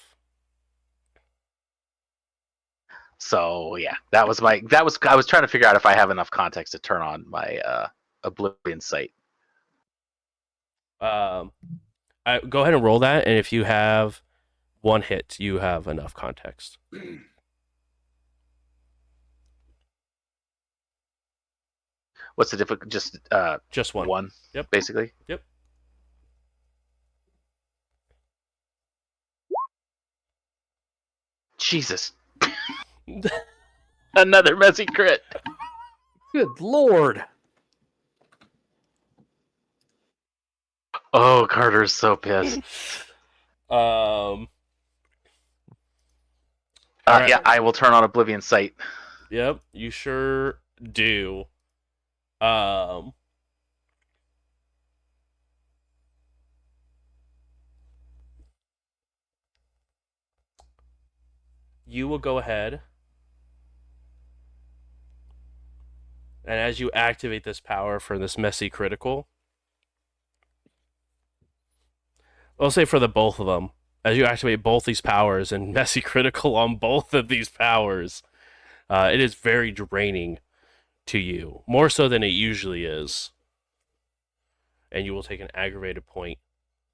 So yeah, I was trying to figure out if I have enough context to turn on my Oblivion sight. Go ahead and roll that, and if you have one hit, you have enough context. What's the difficult? Just one. One. Yep. Basically. Yep. Jesus. Another messy crit. Good lord. Oh, Carter's so pissed. All right. Yeah, I will turn on Oblivion sight. Yep, you sure do. You will go ahead, and as you activate this power for this messy critical, I'll say for the both of them, as you activate both these powers and messy critical on both of these powers, it is very draining to you, more so than it usually is, and you will take an aggravated point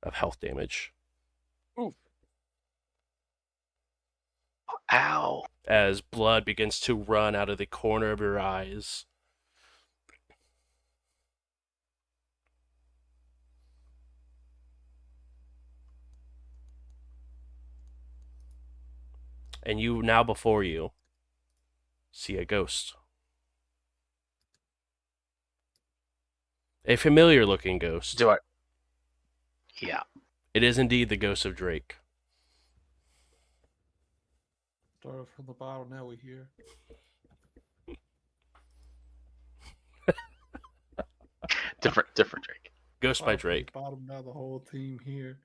of health damage. Oof. Ow. As blood begins to run out of the corner of your eyes. And you now before you see a ghost. A familiar looking ghost. Do I? Yeah. It is indeed the ghost of Drake. Started from the bottom, now we're here. Different Drake. Ghost by Drake. Bottom, now the whole team here.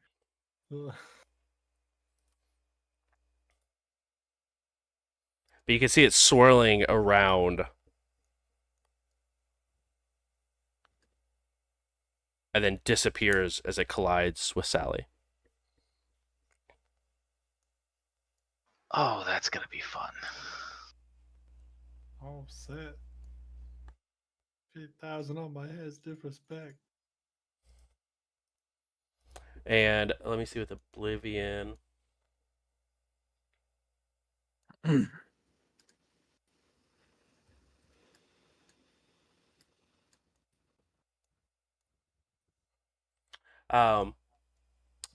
Ugh. But you can see it swirling around. And then disappears as it collides with Sally. Oh, that's gonna be fun. All set. 50,000 on my head's disrespect. And let me see with Oblivion.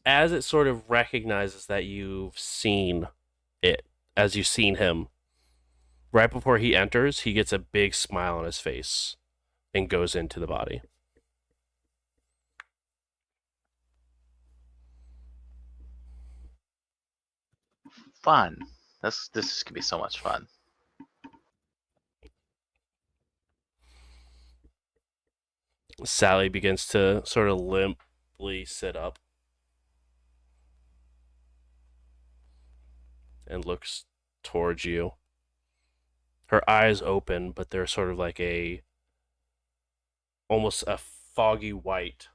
As it sort of recognizes that you've seen it, as you've seen him, right before he enters, he gets a big smile on his face and goes into the body. Fun. This is gonna be so much fun. Sally begins to sort of limply sit up and looks towards you. Her eyes open, but they're sort of like almost a foggy white.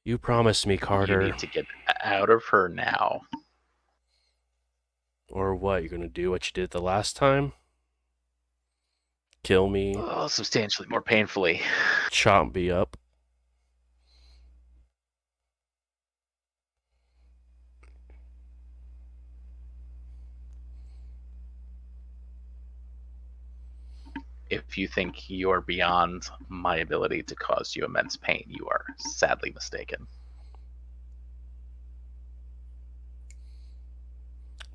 You promised me, Carter. You need to get out of her now. Or what? You're gonna do what you did the last time? Kill me, Oh, substantially more painfully. chop me up. If you think you're beyond my ability to cause you immense pain, you are sadly mistaken.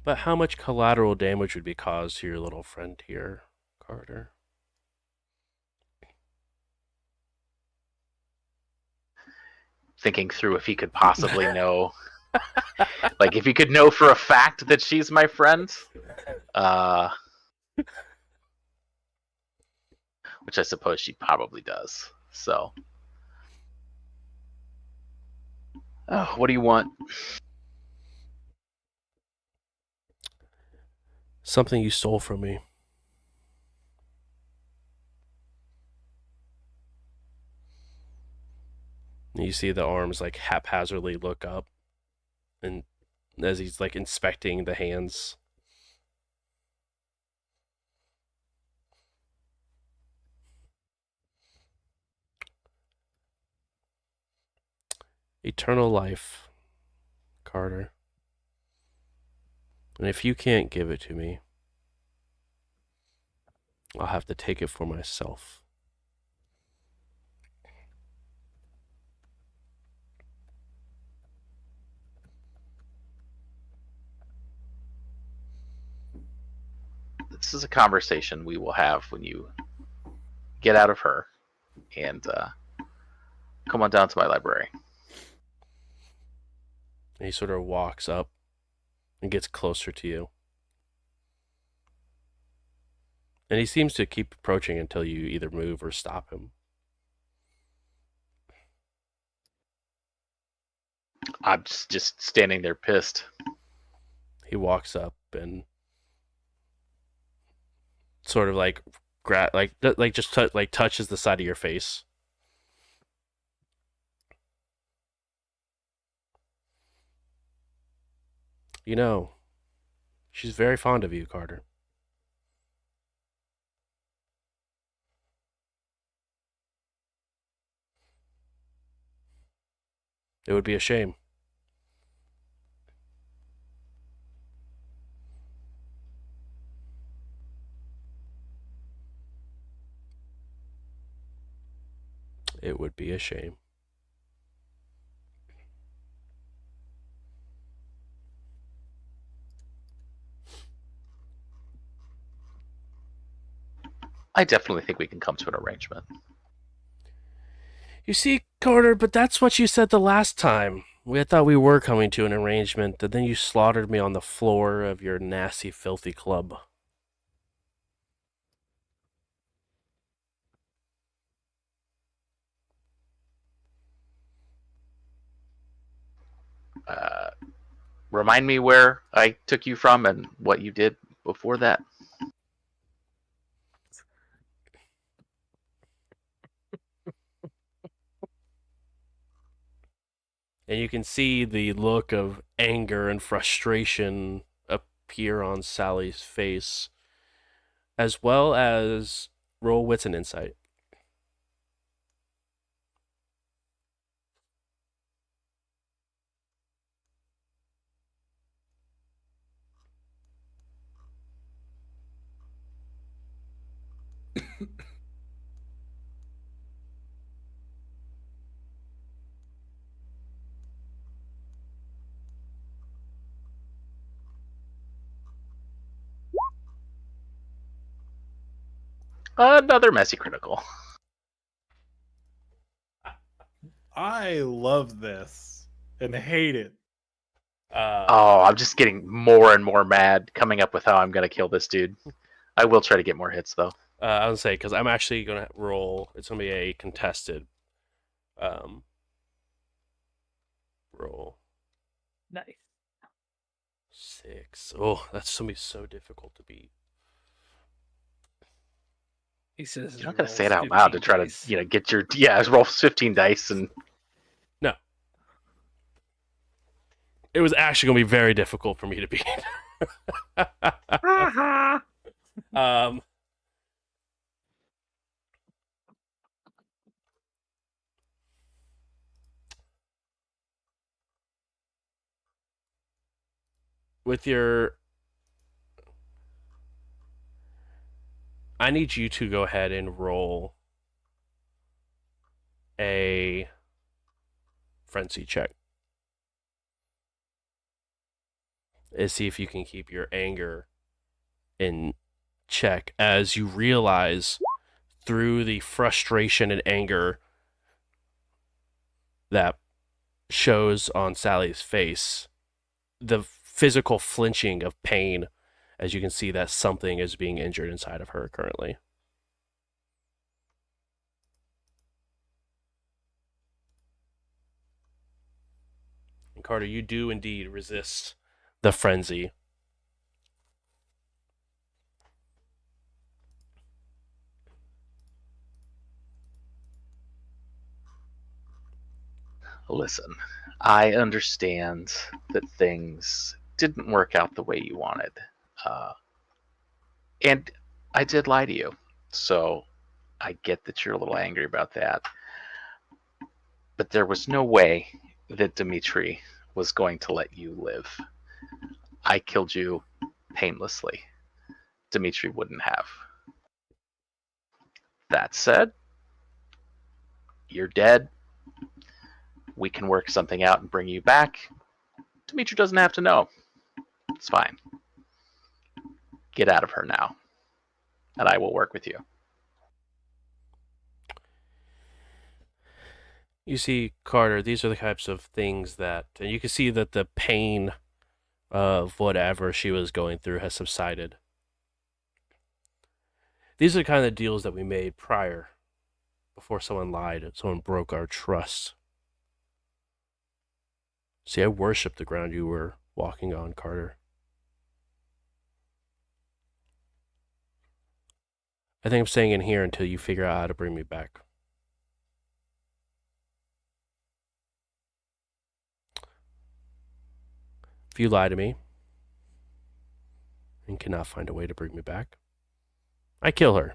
But how much collateral damage would be caused to your little friend here, Carter? Thinking through if he could possibly know, like if he could know for a fact that she's my friend, which I suppose she probably does. So, what do you want? Something you stole from me. You see the arms like haphazardly look up, and as he's like inspecting the hands. Eternal life, Carter. And if you can't give it to me, I'll have to take it for myself. This is a conversation we will have when you get out of her and come on down to my library. And he sort of walks up and gets closer to you. And he seems to keep approaching until you either move or stop him. I'm just standing there pissed. He walks up and sort of like touches the side of your face. You know, she's very fond of you, Carter. It would be a shame. It would be a shame. I definitely think we can come to an arrangement. You see, Carter, but that's what you said the last time. I thought we were coming to an arrangement, and then you slaughtered me on the floor of your nasty, filthy club. Remind me where I took you from and what you did before that. And you can see the look of anger and frustration appear on Sally's face, as well as roll wits and insight. Another messy critical. I love this and hate it Oh, I'm just getting more and more mad coming up with how I'm going to kill this dude. I will try to get more hits, though. I was say because I'm actually gonna roll. It's gonna be a contested roll. Nice. 6. Oh, that's gonna be so difficult to beat. He says You're not going to say it out loud to try to, get your roll 15 dice and. No, it was actually gonna be very difficult for me to beat. um. With your, I need you to go ahead and roll a frenzy check. And see if you can keep your anger in check as you realize through the frustration and anger that shows on Sally's face, the physical flinching of pain as you can see that something is being injured inside of her currently. And Carter, you do indeed resist the frenzy. Listen, I understand that things didn't work out the way you wanted. And I did lie to you. So I get that you're a little angry about that. But there was no way that Dimitri was going to let you live. I killed you painlessly. Dimitri wouldn't have. That said, you're dead. We can work something out and bring you back. Dimitri doesn't have to know. It's fine. Get out of her now, and I will work with you. You see, Carter, these are the types of things that, and you can see that the pain of whatever she was going through has subsided. These are the kind of deals that we made prior, before someone lied, someone broke our trust. See, I worship the ground you were walking on, Carter. I think I'm staying in here until you figure out how to bring me back. If you lie to me and cannot find a way to bring me back, I kill her.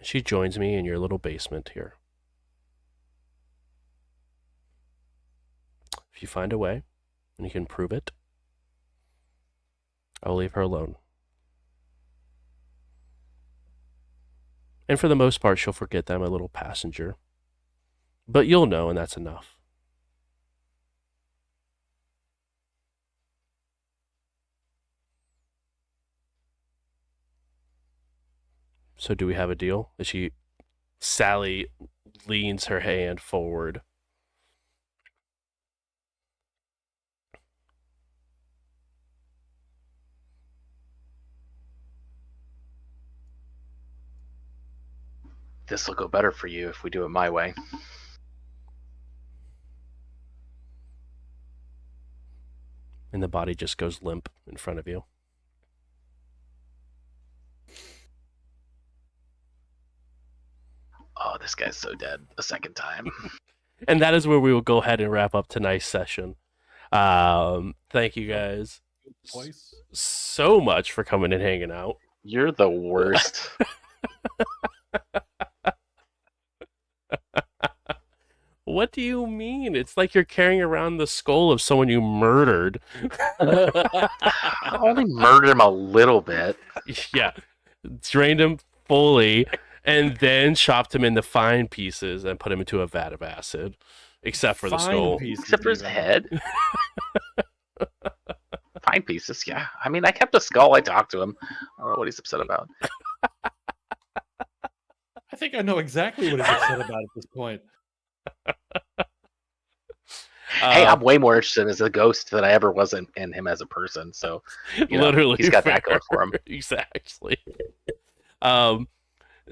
She joins me in your little basement here. If you find a way and you can prove it, I'll leave her alone. And for the most part, she'll forget that I'm a little passenger. But you'll know, and that's enough. So do we have a deal? Sally leans her hand forward. This will go better for you if we do it my way. And the body just goes limp in front of you. Oh, this guy's so dead a second time. And that is where we will go ahead and wrap up tonight's session. Thank you guys Twice. so much for coming and hanging out. You're the worst. What do you mean? It's like you're carrying around the skull of someone you murdered. I only murdered him a little bit. Yeah. Drained him fully and then chopped him into fine pieces and put him into a vat of acid. Except for the skull. Except for his head. Fine pieces, yeah. I mean, I kept a skull. I talked to him. I don't know what he's upset about. I think I know exactly what he's upset about at this point. Hey, I'm way more interested as a ghost than I ever was in him as a person. So, literally, he's got that fair. going for him. Exactly.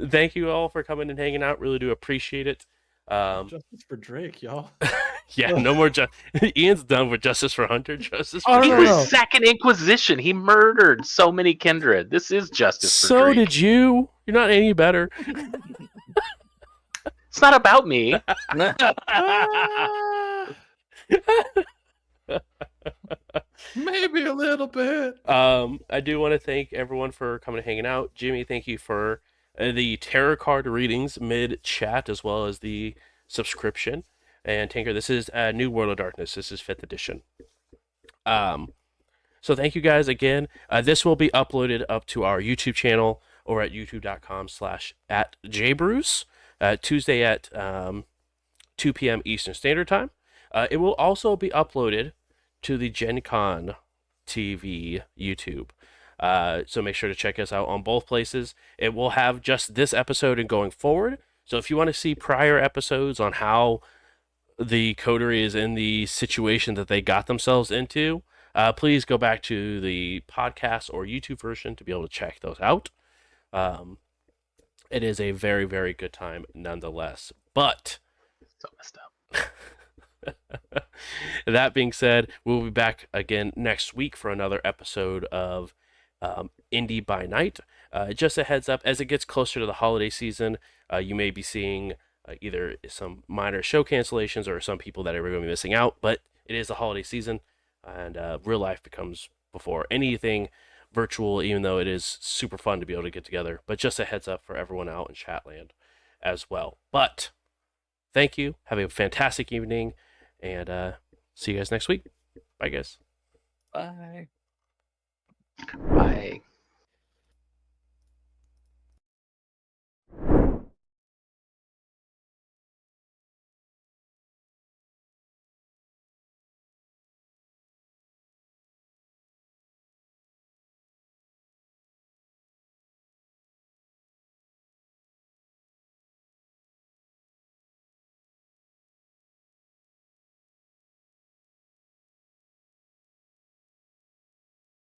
Thank you all for coming and hanging out. Really do appreciate it. Justice for Drake, y'all. Yeah, no more. Ian's done with Justice for Hunter. Justice Oh, for He's no, Drake. the no. second Inquisition. He murdered so many kindred. This is justice for So Drake. did you. You're not any better. It's not about me. Maybe a little bit. I do want to thank everyone for coming and hanging out. Jimmy, thank you for the tarot card readings mid chat as well as the subscription. And Tinker, this is New World of Darkness. This is 5th edition. So thank you guys again. This will be uploaded up to our YouTube channel or at youtube.com/@jbruce Tuesday at 2 p.m. Eastern Standard Time. It will also be uploaded to the Gen Con TV YouTube. So make sure to check us out on both places. It will have just this episode and going forward. So if you want to see prior episodes on how the coterie is in the situation that they got themselves into, please go back to the podcast or YouTube version to be able to check those out. It is a very, very good time nonetheless. But So messed up. that being said, we'll be back again next week for another episode of Indy by Night. Just a heads up, as it gets closer to the holiday season, you may be seeing either some minor show cancellations or some people that are going to be missing out, but it is the holiday season, and real life becomes before anything virtual, even though it is super fun to be able to get together. But just a heads up for everyone out in Chatland as well. But thank you. Have a fantastic evening, and see you guys next week. Bye, guys. Bye. Bye.